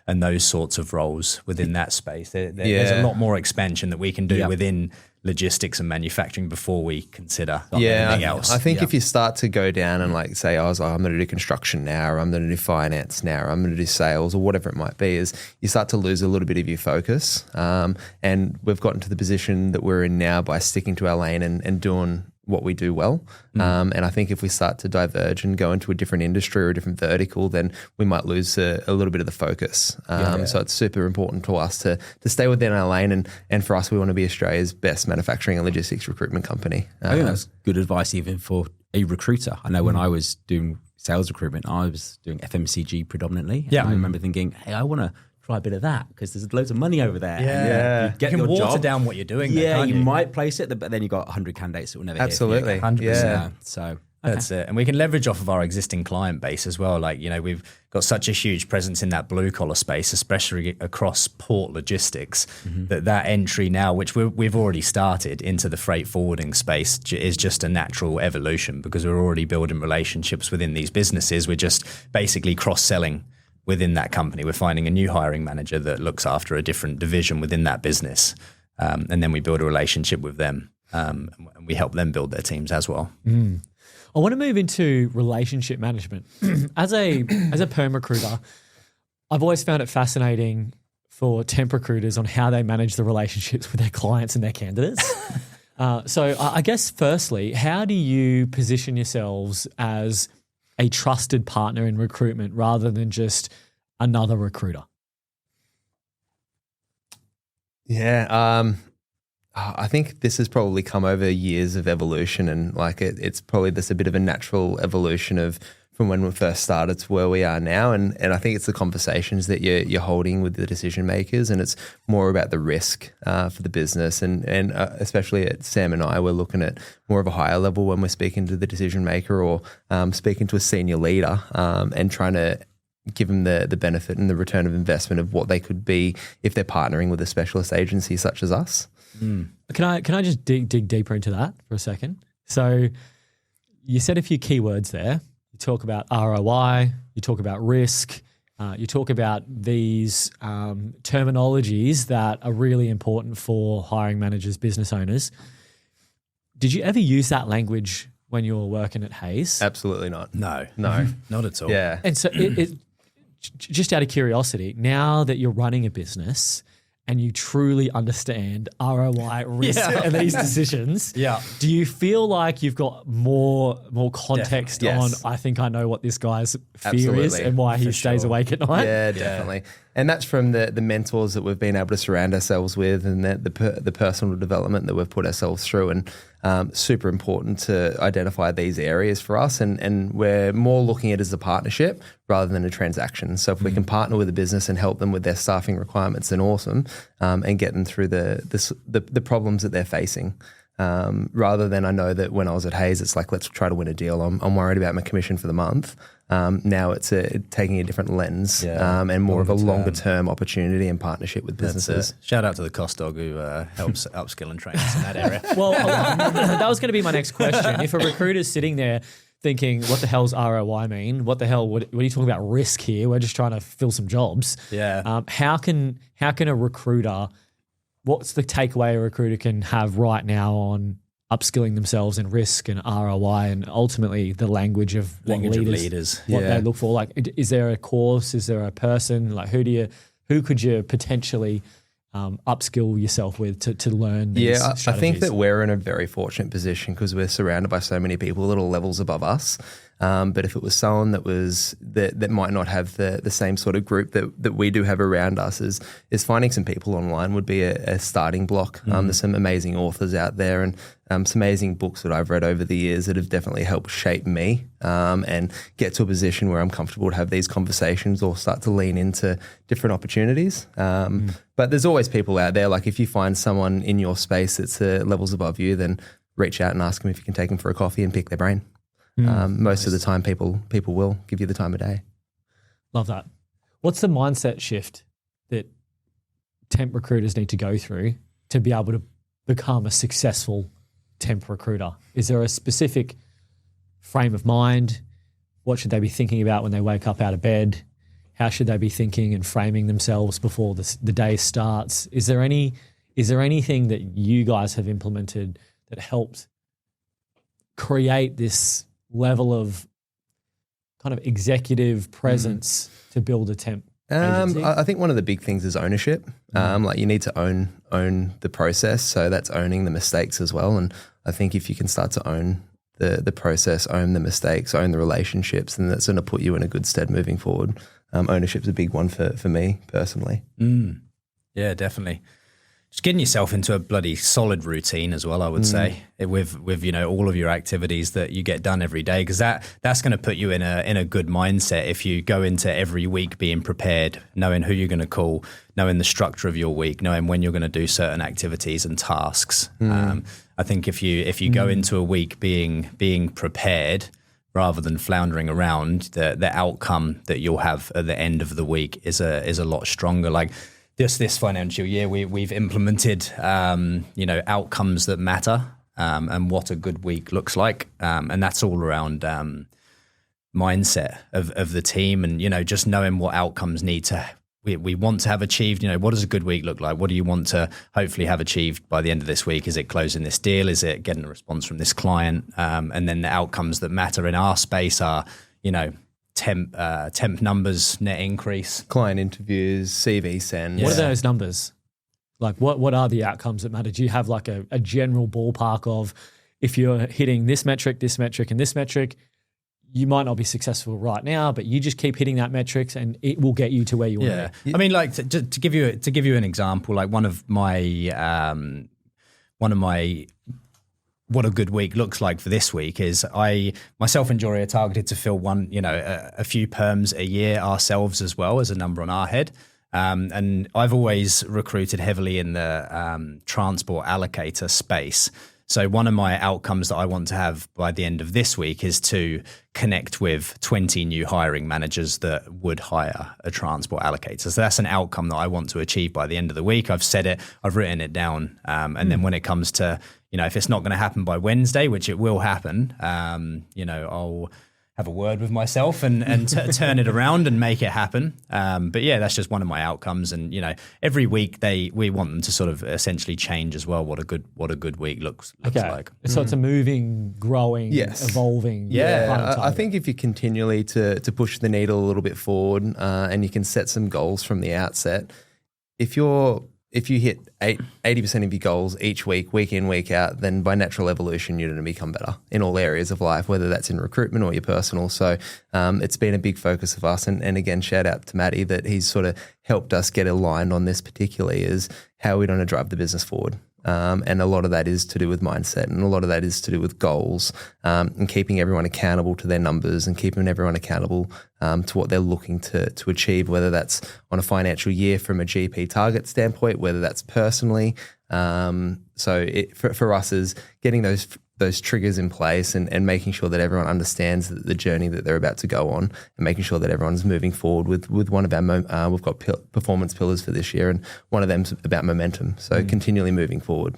and those sorts of roles within that space. There's a lot more expansion that we can do within logistics and manufacturing before we consider anything else. I think if you start to go down and say, I'm going to do construction now, or I'm going to do finance now, or I'm going to do sales, or whatever it might be, is you start to lose a little bit of your focus. And we've gotten to the position that we're in now by sticking to our lane and doing what we do well. And I think if we start to diverge and go into a different industry or a different vertical, then we might lose a little bit of the focus. So it's super important to us to stay within our lane. And for us, we want to be Australia's best manufacturing and logistics recruitment company. I think that's good advice even for a recruiter. I know when I was doing sales recruitment, I was doing FMCG predominantly. And I remember thinking, hey, I want to try a bit of that because there's loads of money over there. Yeah. You get you can your water job down what you're doing. Yeah, there, you might place it, but then you've got 100 candidates that will never Absolutely. hear from you again. 100%. Yeah. So that's it. And we can leverage off of our existing client base as well. We've got such a huge presence in that blue collar space, especially across port logistics, that entry now, which we've already started into the freight forwarding space, is just a natural evolution because we're already building relationships within these businesses. We're just basically cross-selling within that company. We're finding a new hiring manager that looks after a different division within that business. And then we build a relationship with them and we help them build their teams as well. I want to move into relationship management. As a perm recruiter, I've always found it fascinating for temp recruiters on how they manage the relationships with their clients and their candidates. So I guess firstly, how do you position yourselves as a trusted partner in recruitment rather than just another recruiter? Yeah, I think this has probably come over years of evolution, and it's probably just a bit of a natural evolution from when we first started to where we are now. And I think it's the conversations that you're holding with the decision makers, and it's more about the risk for the business. And especially at Sam and I, we're looking at more of a higher level when we're speaking to the decision maker or speaking to a senior leader and trying to give them the benefit and the return of investment of what they could be if they're partnering with a specialist agency such as us. Can I just dig deeper into that for a second? So you said a few keywords there. You talk about ROI, you talk about risk, you talk about these terminologies that are really important for hiring managers, business owners. Did you ever use that language when you were working at Hayes? Absolutely not. No, not at all. Yeah. And so just out of curiosity, now that you're running a business and you truly understand ROI, risk, and these decisions, do you feel like you've got more context on, I think I know what this guy's fear is and why he stays awake at night? Yeah, definitely. And that's from the mentors that we've been able to surround ourselves with, and the personal development that we've put ourselves through. And super important to identify these areas for us. And we're more looking at it as a partnership rather than a transaction. So if we can partner with a business and help them with their staffing requirements, then awesome, and get them through the problems that they're facing. Rather than I know that when I was at Hayes, it's like, let's try to win a deal. I'm worried about my commission for the month. Now it's taking a different lens and more of a longer term opportunity and partnership with businesses. Shout out to the cost dog who helps upskill and train us in that area. Well, that was going to be my next question. If a recruiter's sitting there thinking, what the hell's ROI mean? What the hell, what are you talking about risk here? We're just trying to fill some jobs. Yeah. How can a recruiter, what's the takeaway a recruiter can have right now on upskilling themselves in risk and ROI and ultimately the language of leaders. What they look for? Like, is there a course? Is there a person? Like, who could you potentially upskill yourself with to learn these strategies? I think that we're in a very fortunate position because we're surrounded by so many people at all levels above us. But if it was someone that might not have the same sort of group that we do have around us, is finding some people online would be a starting block. There's some amazing authors out there and some amazing books that I've read over the years that have definitely helped shape me and get to a position where I'm comfortable to have these conversations or start to lean into different opportunities. But there's always people out there. Like if you find someone in your space that's levels above you, then reach out and ask them if you can take them for a coffee and pick their brain. Most of the time, people will give you the time of day. Love that. What's the mindset shift that temp recruiters need to go through to be able to become a successful temp recruiter? Is there a specific frame of mind? What should they be thinking about when they wake up out of bed? How should they be thinking and framing themselves before the day starts? Is there anything that you guys have implemented that helped create this level of kind of executive presence to build a temp agency? I think one of the big things is ownership. Like you need to own the process. So that's owning the mistakes as well. And I think if you can start to own the process, own the mistakes, own the relationships, then that's going to put you in a good stead moving forward. Ownership's a big one for me personally. Yeah, definitely. Just getting yourself into a bloody solid routine as well, I would say, with all of your activities that you get done every day, because that's going to put you in a good mindset if you go into every week being prepared, knowing who you're going to call, knowing the structure of your week, knowing when you're going to do certain activities and tasks. I think if you go into a week being prepared rather than floundering around, the outcome that you'll have at the end of the week is a lot stronger. Like this financial year, we've implemented outcomes that matter and what a good week looks like, and that's all around mindset of the team, and just knowing what outcomes we want to have achieved. What does a good week look like? What do you want to hopefully have achieved by the end of this week? Is it closing this deal? Is it getting a response from this client? And then the outcomes that matter in our space are, temp numbers, net increase, client interviews, CV send. What are those numbers? Like what are the outcomes that matter? Do you have like a general ballpark of if you're hitting this metric, and this metric, you might not be successful right now, but you just keep hitting that metrics and it will get you to where you want to be. I mean, like to give you an example, like one of my what a good week looks like for this week is myself and Jory are targeted to fill a few perms a year ourselves as well as a number on our head. And I've always recruited heavily in the transport allocator space. So one of my outcomes that I want to have by the end of this week is to connect with 20 new hiring managers that would hire a transport allocator. So that's an outcome that I want to achieve by the end of the week. I've said it, I've written it down. And then when it comes to, if it's not going to happen by Wednesday, which it will happen, I'll have a word with myself and turn it around and make it happen. But yeah, that's just one of my outcomes. And every week we want them to sort of essentially change as well what a good week looks like. So it's a moving, growing, evolving. Yeah, I think if you continually to push the needle a little bit forward, and you can set some goals from the outset, if you hit 80% of your goals each week in, week out, then by natural evolution, you're going to become better in all areas of life, whether that's in recruitment or your personal. So it's been a big focus of us. And again, shout out to Matty that he's sort of helped us get aligned on this particularly, is how we're going to drive the business forward. And a lot of that is to do with mindset, and a lot of that is to do with goals, and keeping everyone accountable to their numbers and keeping everyone accountable to what they're looking to achieve, whether that's on a financial year from a GP target standpoint, whether that's personally. So for us is getting those triggers in place and making sure that everyone understands the journey that they're about to go on, and making sure that everyone's moving forward with one of our we've got performance pillars for this year, and one of them's about momentum. So continually moving forward.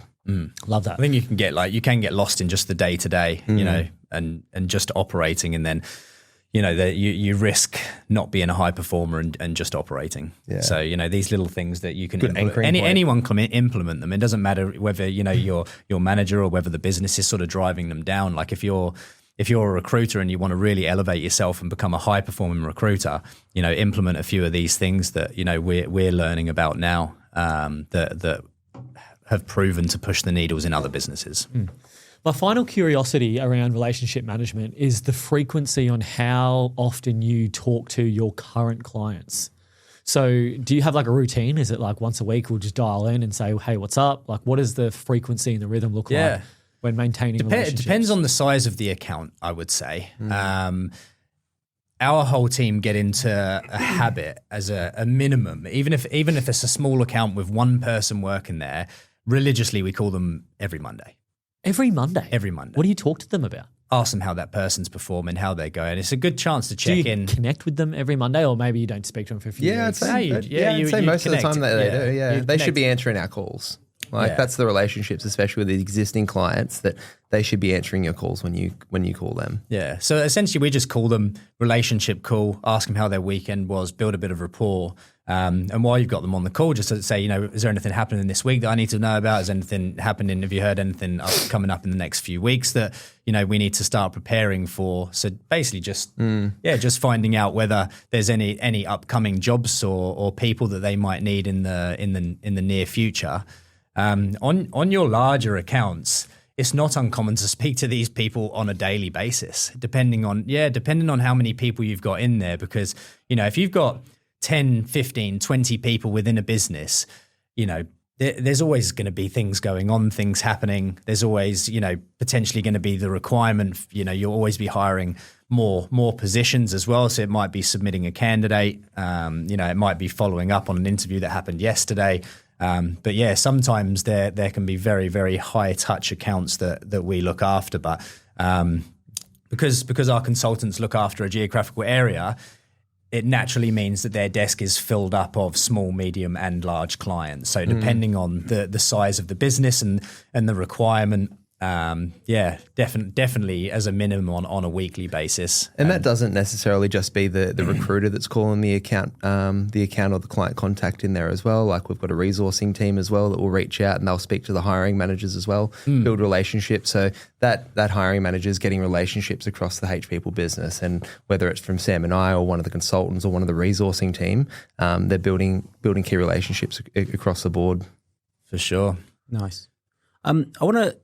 Love that. I think you can get lost in just the day to day, and just operating, and then you risk not being a high performer and just operating. Yeah. So these little things that you can anyone can implement them. It doesn't matter whether your manager or whether the business is sort of driving them down. Like if you're a recruiter and you want to really elevate yourself and become a high performing recruiter, implement a few of these things that we're learning about now, that have proven to push the needles in other businesses. My final curiosity around relationship management is the frequency on how often you talk to your current clients. So do you have like a routine? Is it like once a week we'll just dial in and say, hey, what's up? Like what does the frequency and the rhythm look like when maintaining relationships? It depends on the size of the account, I would say. Our whole team get into a habit as a minimum, even if it's a small account with one person working there, religiously we call them every Monday. Every Monday? Every Monday. What do you talk to them about? Ask them how that person's performing, how they're going. It's a good chance to Do check you in. connect with them every Monday, or maybe you don't speak to them for a few Yeah, I'd weeks? say, I'd say most of the time that they do. Yeah, You they should connect. be answering our calls. Like that's the relationships, especially with the existing clients, that they should be answering your calls when you call them. Yeah. So essentially, we just call them relationship call, ask them how their weekend was, build a bit of rapport. And while you've got them on the call, just to say, is there anything happening this week that I need to know about? Is anything happening? Have you heard anything coming up in the next few weeks that, we need to start preparing for? So basically just finding out whether there's any upcoming jobs or people that they might need in the near future. On your larger accounts, it's not uncommon to speak to these people on a daily basis, depending on how many people you've got in there. Because, if you've got 10, 15, 20 people within a business, there's always going to be things going on, things happening. There's always, potentially going to be the requirement, you'll always be hiring more positions as well. So it might be submitting a candidate, it might be following up on an interview that happened yesterday. But yeah, sometimes there can be very, very high touch accounts that we look after. But because our consultants look after a geographical area, it naturally means that their desk is filled up of small, medium, and large clients. So depending on the size of the business and the requirement, definitely as a minimum on a weekly basis. And that doesn't necessarily just be the recruiter that's calling the account or the client contact in there as well. Like we've got a resourcing team as well that will reach out and they'll speak to the hiring managers as well, build relationships. So that hiring manager is getting relationships across the H People business, and whether it's from Sam and I or one of the consultants or one of the resourcing team, they're building key relationships across the board. For sure. Nice. I want to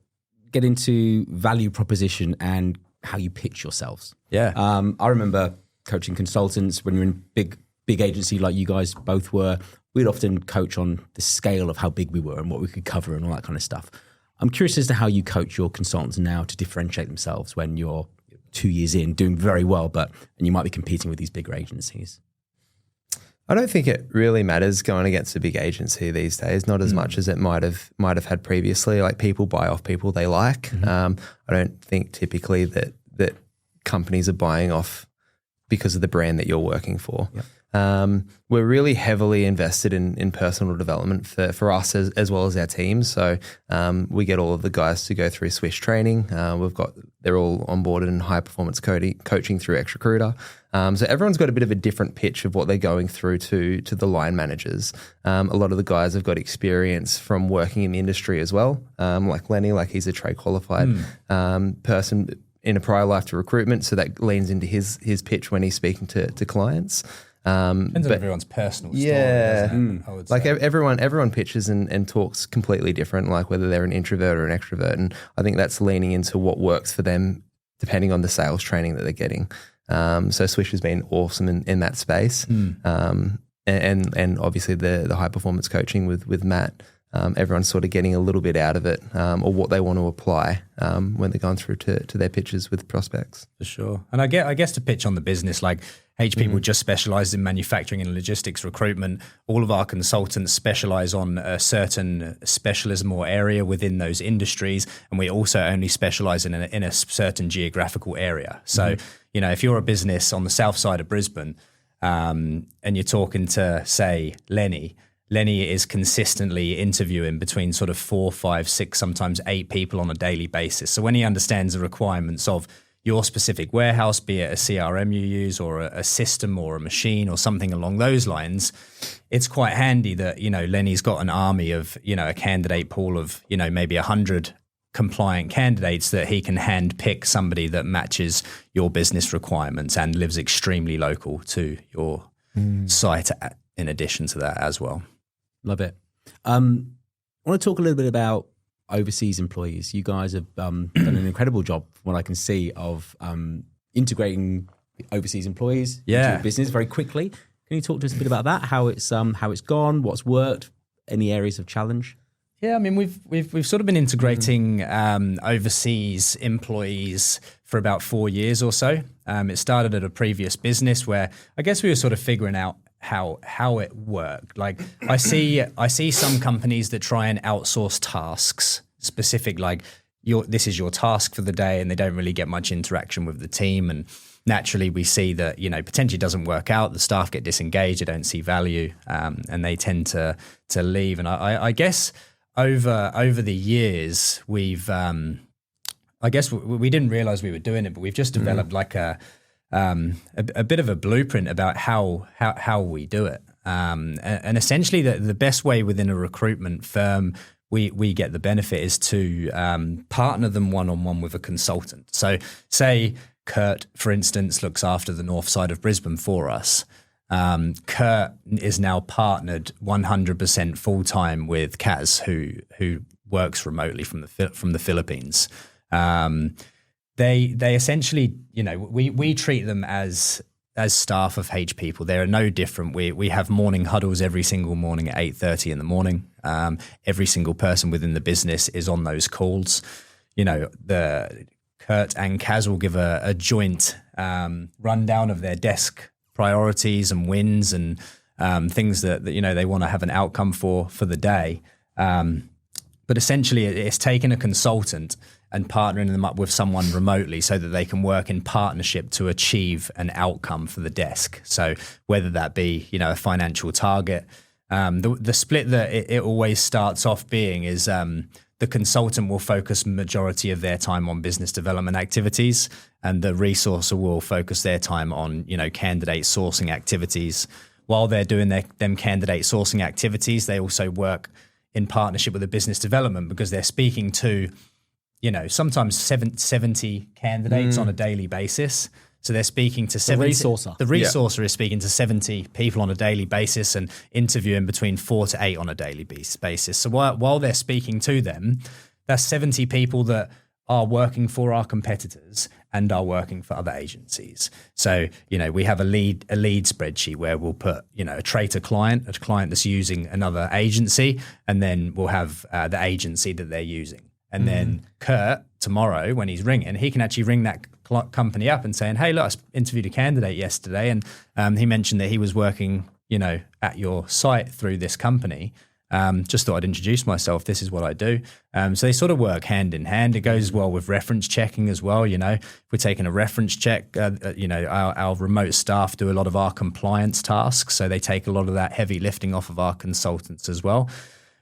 get into value proposition and how you pitch yourselves. Yeah. I remember coaching consultants when you're in big agency like you guys both were. We'd often coach on the scale of how big we were and what we could cover and all that kind of stuff. I'm curious as to how you coach your consultants now to differentiate themselves when you're 2 years in, doing very well, and you might be competing with these bigger agencies. I don't think it really matters going against a big agency these days, not as much as it might have had previously. Like people buy off people they like. I don't think typically that companies are buying off because of the brand that you're working for. Yep. We're really heavily invested in personal development for us as well as our teams. So we get all of the guys to go through Swish training. They're all onboarded in high performance coaching through Recruiter. So everyone's got a bit of a different pitch of what they're going through to the line managers. A lot of the guys have got experience from working in the industry as well. Like Lenny, he's a trade qualified person in a prior life to recruitment. So that leans into his pitch when he's speaking to clients. Depends on everyone's personal story. Yeah. Doesn't it? I would say. Like everyone pitches and talks completely different, like whether they're an introvert or an extrovert. And I think that's leaning into what works for them depending on the sales training that they're getting. So Swish has been awesome in that space. And obviously the high performance coaching with Matt, everyone's sort of getting a little bit out of it or what they want to apply when they're going through to their pitches with prospects. For sure. And I guess to pitch on the business, like H People just specialize in manufacturing and logistics recruitment. All of our consultants specialize on a certain specialism or area within those industries. And we also only specialize in a certain geographical area. So, if you're a business on the south side of Brisbane and you're talking to, say, Lenny is consistently interviewing between sort of 4, 5, 6, sometimes 8 people on a daily basis. So when he understands the requirements of your specific warehouse, be it a CRM you use or a system or a machine or something along those lines, it's quite handy that, Lenny's got an army of, a candidate pool of, maybe 100 compliant candidates that he can hand pick somebody that matches your business requirements and lives extremely local to your site in addition to that as well. Love it. I want to talk a little bit about overseas employees. You guys have done an incredible job, from what I can see, of integrating overseas employees into your business very quickly. Can you talk to us a bit about that? How it's gone, what's worked, any areas of challenge? Yeah, I mean, we've sort of been integrating overseas employees for about 4 years or so. It started at a previous business where I guess we were sort of figuring out how it worked. Like I see some companies that try and outsource tasks specific, like this is your task for the day, and they don't really get much interaction with the team. And naturally we see that, potentially doesn't work out. The staff get disengaged, they don't see value, and they tend to leave. And I guess over the years, we've, I guess we didn't realize we were doing it, but we've just developed like a bit of a blueprint about how we do it. And essentially the best way within a recruitment firm we get the benefit is to partner them one-on-one with a consultant. So say Kurt, for instance, looks after the north side of Brisbane for us. Kurt is now partnered 100% full-time with Kaz, who works remotely from the Philippines. They essentially, we treat them as staff of H people. They're no different. We have morning huddles every single morning at 8:30 in the morning. Every single person within the business is on those calls. The Kurt and Kaz will give a joint rundown of their desk priorities and wins and things that they want to have an outcome for the day. But essentially, it's taking a consultant and partnering them up with someone remotely so that they can work in partnership to achieve an outcome for the desk. So whether that be, a financial target, the split that it always starts off being is the consultant will focus majority of their time on business development activities, and the resourcer will focus their time on, candidate sourcing activities. While they're doing them candidate sourcing activities, they also work in partnership with the business development, because they're speaking to, sometimes 70 candidates on a daily basis. So they're speaking to 70. The resourcer. The resourcer is speaking to 70 people on a daily basis and interviewing between 4 to 8 on a daily basis. So while they're speaking to them, that's 70 people that are working for our competitors and are working for other agencies. So, we have a lead spreadsheet where we'll put, a traitor client, a client that's using another agency, and then we'll have the agency that they're using. And then Kurt, tomorrow, when he's ringing, he can actually ring that company up and saying, hey, look, I interviewed a candidate yesterday, and he mentioned that he was working, at your site through this company. Just thought I'd introduce myself. This is what I do. So they sort of work hand in hand. It goes well with reference checking as well. If we're taking a reference check, our remote staff do a lot of our compliance tasks. So they take a lot of that heavy lifting off of our consultants as well.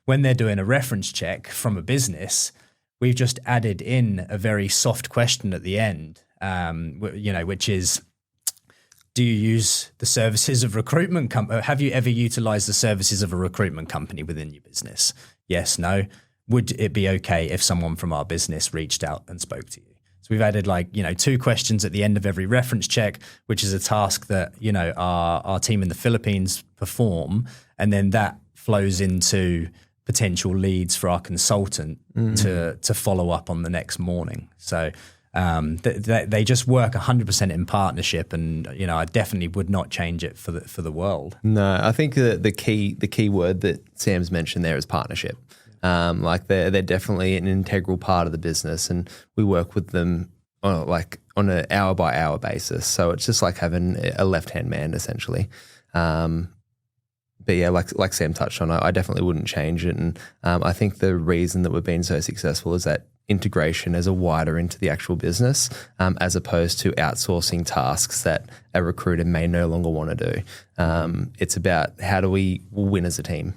When they're doing a reference check from a business, we've just added in a very soft question at the end, which is, do you use the services of recruitment company? Have you ever utilized the services of a recruitment company within your business? Yes, no. Would it be okay if someone from our business reached out and spoke to you? So we've added 2 questions at the end of every reference check, which is a task that, our team in the Philippines perform. And then that flows into potential leads for our consultant to follow up on the next morning. So they just work 100% in partnership, and I definitely would not change it for the world. No, I think the key word that Sam's mentioned there is partnership. They're definitely an integral part of the business, and we work with them on an hour by hour basis. So it's just like having a left-hand man essentially. But yeah, like Sam touched on, I definitely wouldn't change it. And I think the reason that we've been so successful is that integration as a wider into the actual business, as opposed to outsourcing tasks that a recruiter may no longer want to do. It's about how do we win as a team?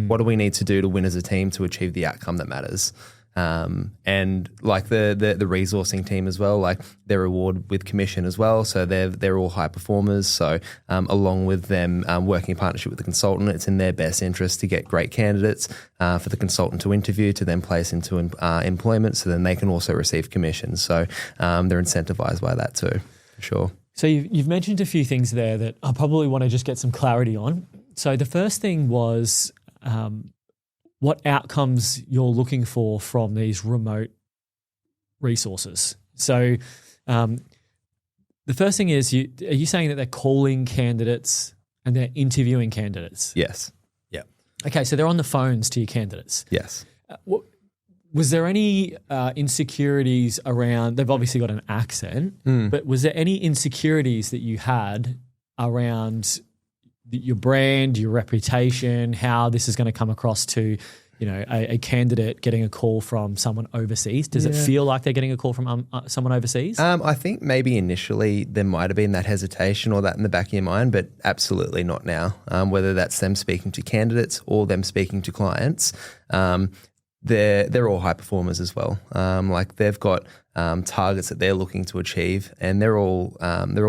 What do we need to do to win as a team to achieve the outcome that matters? And the resourcing team as well, they're rewarded with commission as well. So they're all high performers. So along with them working in partnership with the consultant, it's in their best interest to get great candidates for the consultant to interview, to then place into employment. So then they can also receive commission. So they're incentivized by that too, for sure. So you've mentioned a few things there that I probably want to just get some clarity on. So the first thing was what outcomes you're looking for from these remote resources. So the first thing is, are you saying that they're calling candidates and they're interviewing candidates? Yes. Yeah. Okay, so they're on the phones to your candidates. Yes. Was there any insecurities around, they've obviously got an accent, but was there any insecurities that you had around your brand, your reputation, how this is going to come across to a candidate getting a call from someone overseas? Does it feel like they're getting a call from someone overseas? I think maybe initially there might have been that hesitation or that in the back of your mind, but absolutely not now. Whether that's them speaking to candidates or them speaking to clients, they're all high performers as well. Like they've got targets that they're looking to achieve, and they're all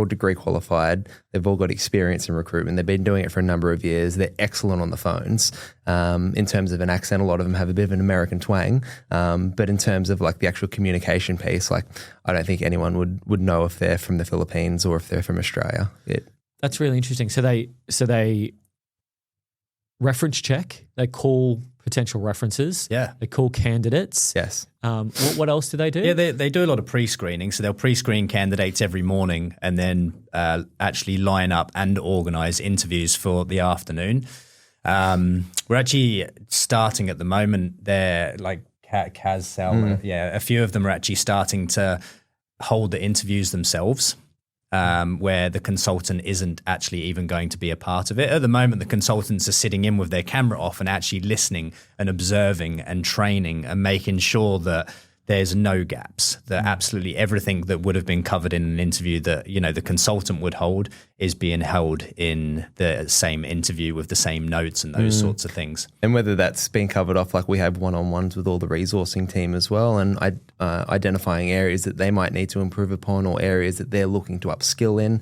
degree qualified. They've all got experience in recruitment. They've been doing it for a number of years. They're excellent on the phones. In terms of an accent, a lot of them have a bit of an American twang. But in terms of like the actual communication piece, like I don't think anyone would know if they're from the Philippines or if they're from Australia. That's really interesting. So they reference check. They call potential references. Yeah. They call candidates. Yes. What else do they do? Yeah, they do a lot of pre-screening. So they'll pre-screen candidates every morning and then actually line up and organise interviews for the afternoon. We're actually starting at the moment. They're like Kaz, Sal, a few of them are actually starting to hold the interviews themselves. Where the consultant isn't actually even going to be a part of it. At the moment, the consultants are sitting in with their camera off and actually listening and observing and training and making sure that there's no gaps, that absolutely everything that would have been covered in an interview that, the consultant would hold is being held in the same interview with the same notes and those sorts of things. And whether that's been covered off, like we have one-on-ones with all the resourcing team as well, and identifying areas that they might need to improve upon or areas that they're looking to upskill in.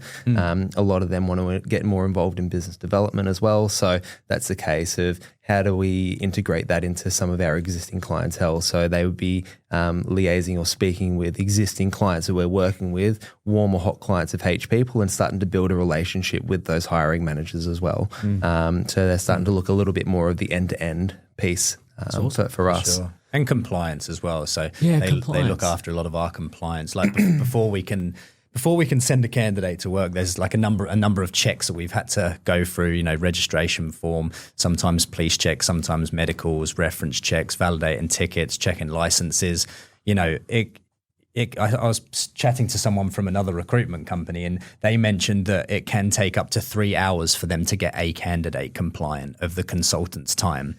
A lot of them want to get more involved in business development as well. So that's the case of how do we integrate that into some of our existing clientele? So they would be liaising or speaking with existing clients who we're working with, warm or hot clients of H people, and starting to build a relationship with those hiring managers as well. So they're starting to look a little bit more of the end-to-end piece for us. Sure. And compliance as well. So Yeah, they look after a lot of our compliance. Like before we can send a candidate to work, there's like a number of checks that we've had to go through, registration form, sometimes police checks, sometimes medicals, reference checks, validating tickets, checking licenses. I was chatting to someone from another recruitment company, and they mentioned that it can take up to 3 hours for them to get a candidate compliant of the consultant's time.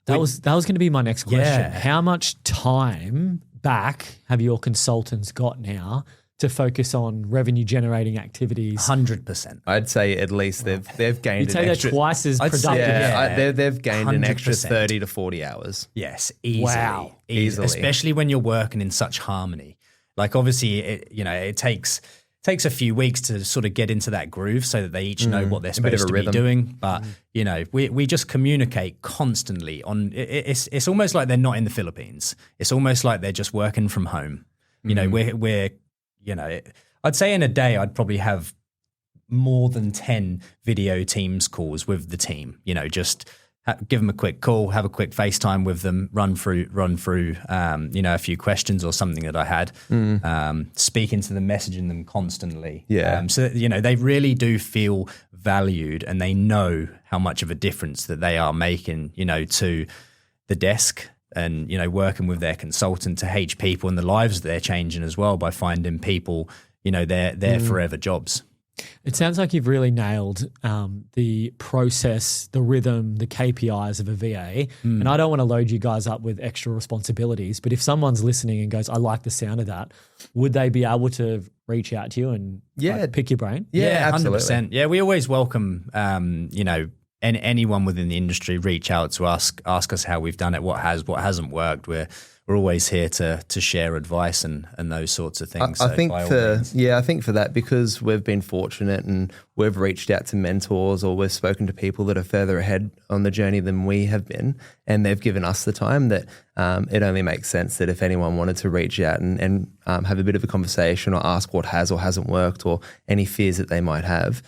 That was going to be my next question. Yeah. How much time back have your consultants got now to focus on revenue generating activities? 100%. I'd say at least they've gained You'd say an they're extra, twice as I'd say, productive. yeah. they've gained an extra 100%. 30 to 40 hours. Yes, easily. Wow. Easily. Especially when you're working in such harmony. Like obviously, it takes a few weeks to sort of get into that groove so that they each know what they're supposed to be doing. But we just communicate constantly on. It's almost like they're not in the Philippines. It's almost like they're just working from home. We're I'd say in a day I'd probably have more than 10 video Teams calls with the team. Just give them a quick call, have a quick FaceTime with them, run through, a few questions or something that I had, speaking to them, messaging them constantly. Yeah. So they really do feel valued, and they know how much of a difference that they are making, to the desk and, working with their consultant to H people and the lives that they're changing as well by finding people, their forever jobs. It sounds like you've really nailed the process, the rhythm, the KPIs of a VA. And I don't want to load you guys up with extra responsibilities, but if someone's listening and goes, I like the sound of that, would they be able to reach out to you and pick your brain? Yeah, absolutely. 100%. Yeah, we always welcome, anyone within the industry reach out to us, ask us how we've done it, what hasn't worked. We're always here to share advice and those sorts of things. I think for that, because we've been fortunate and we've reached out to mentors or we've spoken to people that are further ahead on the journey than we have been, and they've given us the time, that it only makes sense that if anyone wanted to reach out and have a bit of a conversation or ask what has or hasn't worked or any fears that they might have,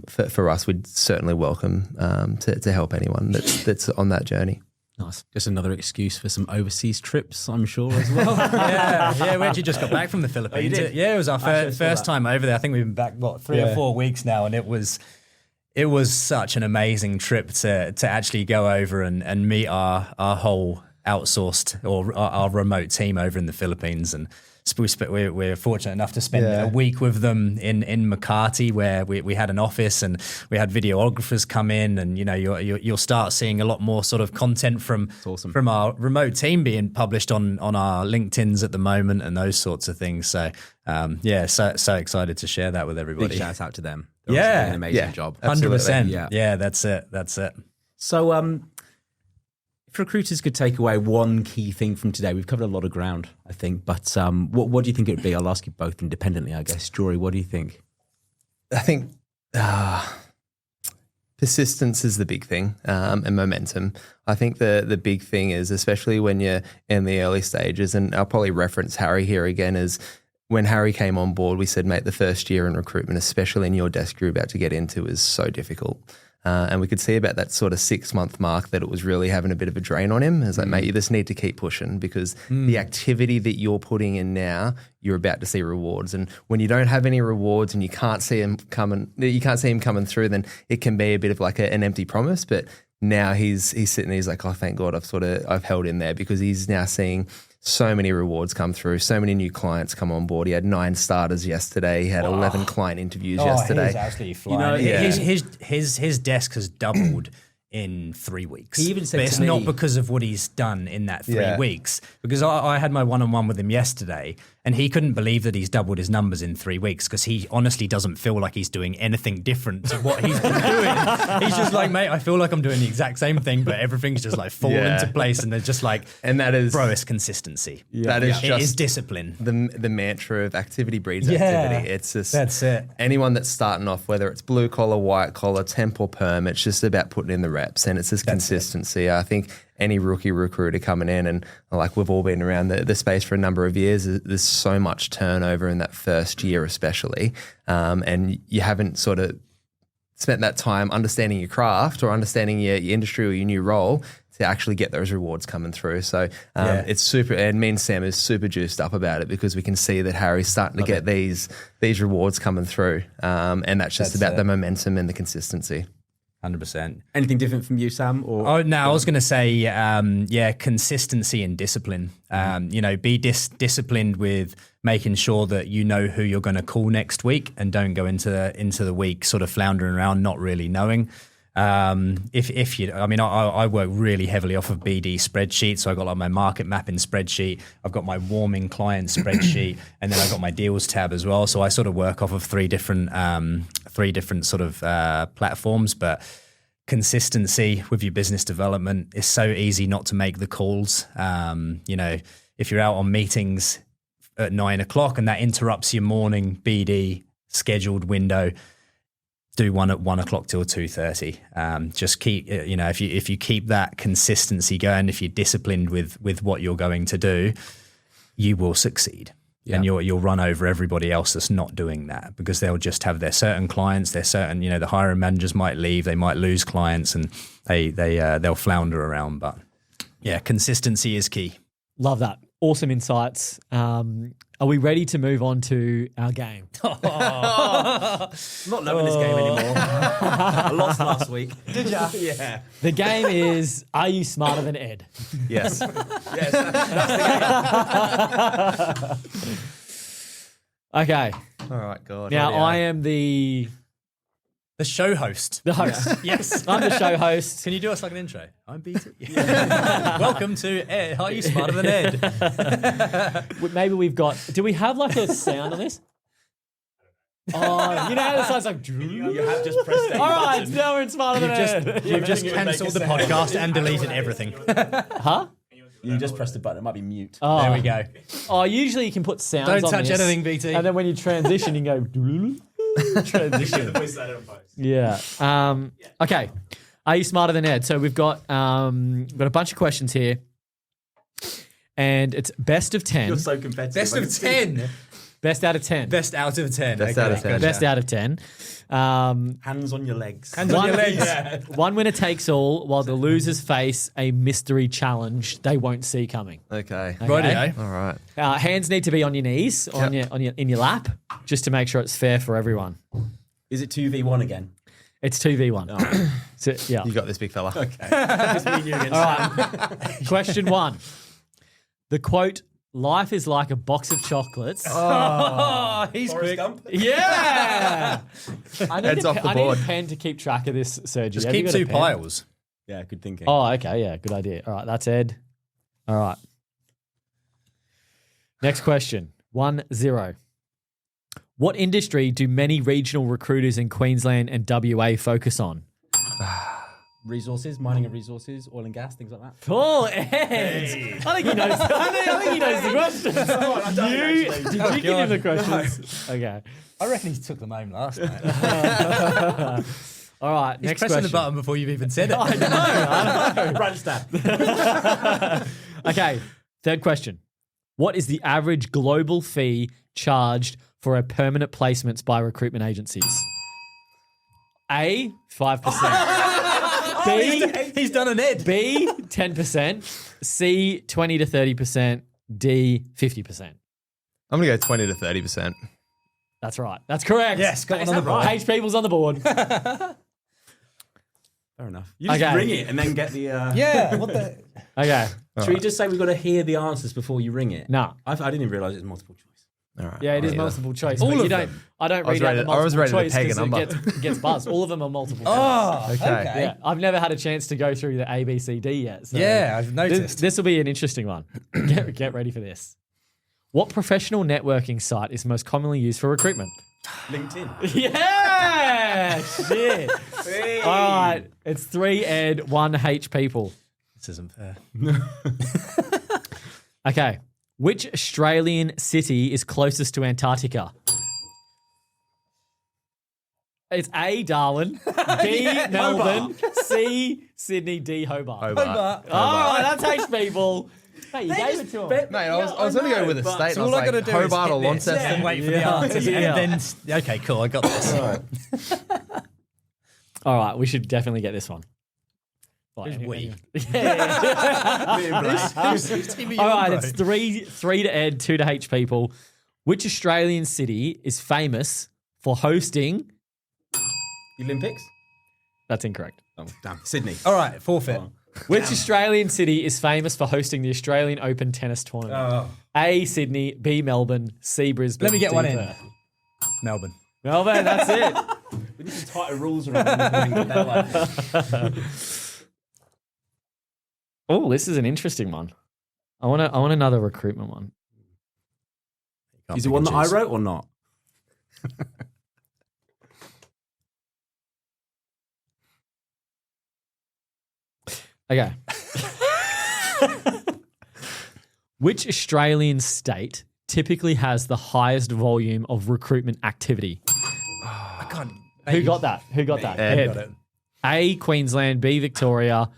for us, we'd certainly welcome to help anyone that's on that journey. Nice. Just another excuse for some overseas trips, I'm sure, as well. Yeah, we actually just got back from the Philippines. you did? Yeah, it was our first time over there. I think we've been back, 3 or 4 weeks now, and it was such an amazing trip to actually go over and meet our whole outsourced or our remote team over in the Philippines and we're fortunate enough to spend a week with them in Makati, where we had an office and we had videographers come in, and you'll start seeing a lot more sort of content from our remote team being published on our LinkedIns at the moment and those sorts of things. So so excited to share that with everybody. Big shout out to them. They're doing an amazing job. 100%. Yeah, that's it. So if recruiters could take away one key thing from today, we've covered a lot of ground, I think, but what do you think it would be? I'll ask you both independently, I guess. Jory, what do you think? I think persistence is the big thing, and momentum. I think the big thing is, especially when you're in the early stages, and I'll probably reference Harry here again, is when Harry came on board, we said, mate, the first year in recruitment, especially in your desk you're about to get into, is so difficult. And we could see about that sort of 6-month mark that it was really having a bit of a drain on him. It's like, mate, you just need to keep pushing, because the activity that you're putting in now, you're about to see rewards. And when you don't have any rewards and you can't see him coming through, then it can be a bit of like an empty promise. But now he's sitting there, he's like, oh, thank God I've held in there, because he's now seeing so many rewards come through, so many new clients come on board. He had 9 starters yesterday. He had 11 client interviews yesterday. He's absolutely flying. His desk has doubled in 3 weeks. He even said but it's to me, not because of what he's done in that 3 weeks. Because I had my one-on-one with him yesterday, and he couldn't believe that he's doubled his numbers in 3 weeks, because he honestly doesn't feel like he's doing anything different to what he's been doing. He's just like, mate, I feel like I'm doing the exact same thing, but everything's just like fallen into place, and they're just like, and that is, bro, it's consistency. That is it is discipline. The mantra of activity breeds activity. It's just, that's it. Anyone that's starting off, whether it's blue collar, white collar, temp or perm, it's just about putting in the reps, and it's just consistency. I think any rookie recruiter coming in, and like we've all been around the space for a number of years, there's so much turnover in that first year especially, and you haven't sort of spent that time understanding your craft or understanding your industry or your new role to actually get those rewards coming through. So it's super, and me and Sam is super juiced up about it, because we can see that Harry's starting to get these rewards coming through, and that's just about the momentum and the consistency. 100%. Anything different from you, Sam? Or I was going to say, consistency and discipline. Be disciplined with making sure that you know who you're going to call next week, and don't go into the week sort of floundering around, not really knowing. I work really heavily off of BD spreadsheets. So I got like my market mapping spreadsheet, I've got my warming client spreadsheet, and then I've got my deals tab as well. So I sort of work off of three different sort of platforms. But consistency with your business development is so easy not to make the calls. If you're out on meetings at 9 o'clock and that interrupts your morning BD scheduled window, do one at 1 o'clock till 2:30. Just keep, if you keep that consistency going, if you're disciplined with what you're going to do, you will succeed. Yeah. And you'll run over everybody else that's not doing that, because they'll just have their certain clients, the hiring managers might leave, they might lose clients, and they'll flounder around. But yeah, consistency is key. Love that. Awesome insights. Are we ready to move on to our game? I'm not loving this game anymore. I lost last week. Did ya? Yeah. The game is, are you smarter than Ed? Yes. Yes, that's the game. Okay. All right, God. Now I am the show host. The host. Yeah. Yes. I'm the show host. Can you do us like an intro? I'm BT. Welcome to Ed. Are you smarter than Ed? Maybe we've got, do we have like a sound on this? Oh, you know how the sounds like, You have just pressed that. all right, now we're smarter than Ed. You've just cancelled the podcast and deleted everything. Huh? You just pressed the button. It might be mute. Oh. There we go. Oh, usually you can put sounds Don't on touch this, anything, BT. And then when you transition, you can go... Transition. Yeah. Okay. Are you smarter than Ed? So we've got a bunch of questions here, and it's best of 10. You're so competitive. Best of 10. Best out of 10. Best out of 10. Best out of 10. Gotcha. Best out of 10. Hands on your legs. Hands on your legs. Yeah. One winner takes all, while the losers face a mystery challenge they won't see coming. Okay. Rightio. All right. Hands need to be on your knees, in your lap, just to make sure it's fair for everyone. Is it 2v1 again? It's 2v1. Oh. So, yeah. You got this, big fella. Okay. Just me and you against All right. Question 1. The quote Life is like a box of chocolates. Oh, he's quick. Yeah. I Heads off the need board. a pen to keep track of this, Sergio. Just Have you keep got a 2 pen? piles. Yeah, good thinking. Oh, okay. Yeah, good idea. All right, that's Ed. All right. Next question. 1-0. What industry do many regional recruiters in Queensland and WA focus on? Resources, mining and resources, oil and gas, things like that. Oh, Ed. I think he knows. I think he knows the questions. Did you give him the questions? Okay. I reckon he took them home last night. All right. He's Next pressing question. the button before you've even said it. I know. Randstad. Okay. Third question. What is the average global fee charged for a permanent placements by recruitment agencies? A, 5%. B, He's done an Ed. B, 10%. C, 20 to 30%. D, 50%. I'm going to go 20 to 30%. That's right. That's correct. Yes, got one on the board. H people's on the board. Fair enough. You just Okay. ring it and then get the... Yeah, what the... Okay. Should we just say we've got to hear the answers before you ring it? No. I didn't even realise it's multiple choice. All right. Yeah, it is Either. multiple choice. All but of you don't. them? I don't I was read out ready- the I was multiple ready to choice peg a because number. it gets buzzed. All of them are multiple choice. Oh, Okay. okay. Yeah, I've never had a chance to go through the A, B, C, D yet. So Yeah, I've noticed. This will be an interesting one. Get ready for this. What professional networking site is most commonly used for recruitment? LinkedIn. Yeah, shit. All right, it's 3 Ed, 1 H people. This isn't fair. Okay, which Australian city is closest to Antarctica? It's A, Darwin, B, Melbourne, C, Sydney, D, Hobart. Hobart. Oh, that's H people. Hey, you gave it to him. Mate, I was going to go with a state. So and all I I was got to like, do Hobart or is hit this Launceston. and wait for Yeah. the answers, Yeah. and then okay, cool, I got this. All right, we should definitely get this one. Who's we? All right, it's three to Ed, 2 to H people. Which Australian city is famous for hosting? The Olympics? That's incorrect. Oh, damn. Sydney. All right, forfeit. Which Australian city is famous for hosting the Australian Open tennis tournament? Oh. A, Sydney, B, Melbourne, C, Brisbane. Let me get D, one in. Perth. Melbourne. Melbourne, that's it. We need some tighter rules around that. Oh, this is an interesting one. I want another recruitment one. Is it one that I wrote or not? Okay. Which Australian state typically has the highest volume of recruitment activity? I can't. Who got that? Who got that? Ed. Ed. Got it. A, Queensland, B, Victoria,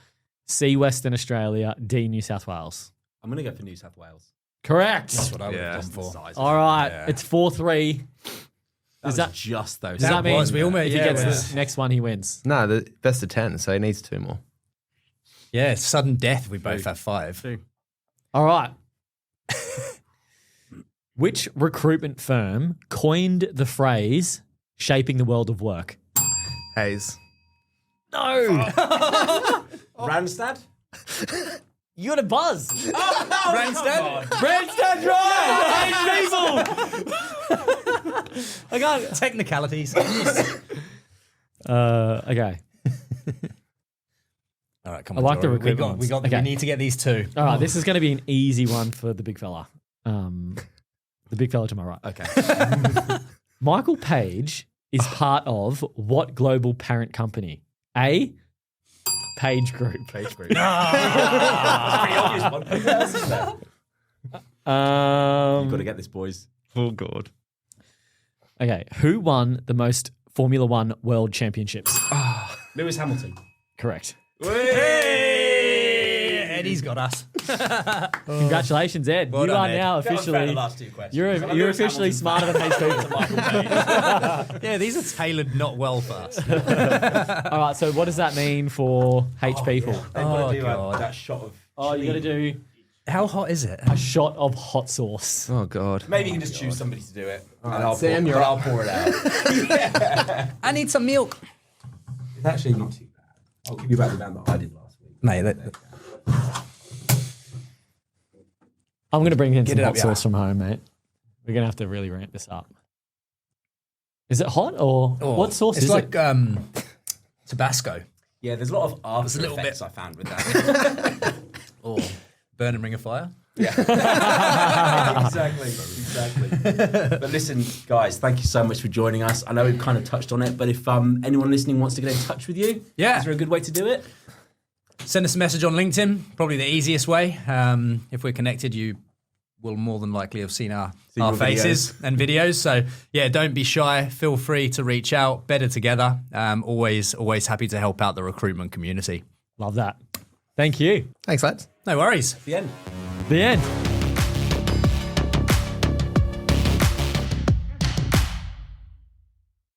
C, Western Australia, D, New South Wales. I'm going to go for New South Wales. Correct. That's what I would Yeah. have gone for. Size. All right. Yeah. It's 4-3. Does that- that just though? Does that mean was. We almost- if he yeah, gets it was. the next one, he wins? No, the best of 10, so he needs 2 more. Yeah, sudden death. We both have 5. All right. Which recruitment firm coined the phrase shaping the world of work? Hayes. No. Randstad? You got a buzz. Randstad? Randstad right. People. I got Technicalities. okay. All right, come I on. like the Jory. recruitment We ones. Okay. need to get these 2. All right, this is going to be an easy one for the big fella. The big fella to my right. Okay. Michael Page is part of what global parent company? A, Page Group. Page group. Pretty obvious one. Who else is there? You've got to get this, boys. Oh, God. Okay, who won the most Formula One World Championships? Lewis Hamilton. Correct. Eddie's got us. Congratulations, Ed. Well you done, are Ed. now officially. last 2 questions. You're officially smarter than Page people. Yeah, these are tailored not well for us. All right, so what does that mean for H people? They've got to do God. that shot of. Oh, you got to do How hot is it? a shot of hot sauce. Oh, God. Maybe you can just choose somebody to do it. And right, I'll Sam, pour, you're I'll pour it out. I need some milk. It's actually not too bad. I'll give you back the band that I did last week. Mate, I'm going to bring in some it hot up, yeah. sauce from home, mate. We're going to have to really ramp this up. Is it hot or what sauce it's is like, it? Tabasco. Yeah, there's a lot of after little effects bit. I found with that. Or burn and ring of fire. Exactly. But listen, guys, thank you so much for joining us. I know we've kind of touched on it, but if anyone listening wants to get in touch with you, Yeah. is there a good way to do it? Send us a message on LinkedIn, probably the easiest way. If we're connected, you will more than likely have seen our your faces and videos. So yeah, don't be shy. Feel free to reach out. Better together. Always happy to help out the recruitment community. Love that. Thank you. Thanks, lads. No worries. The end. The end.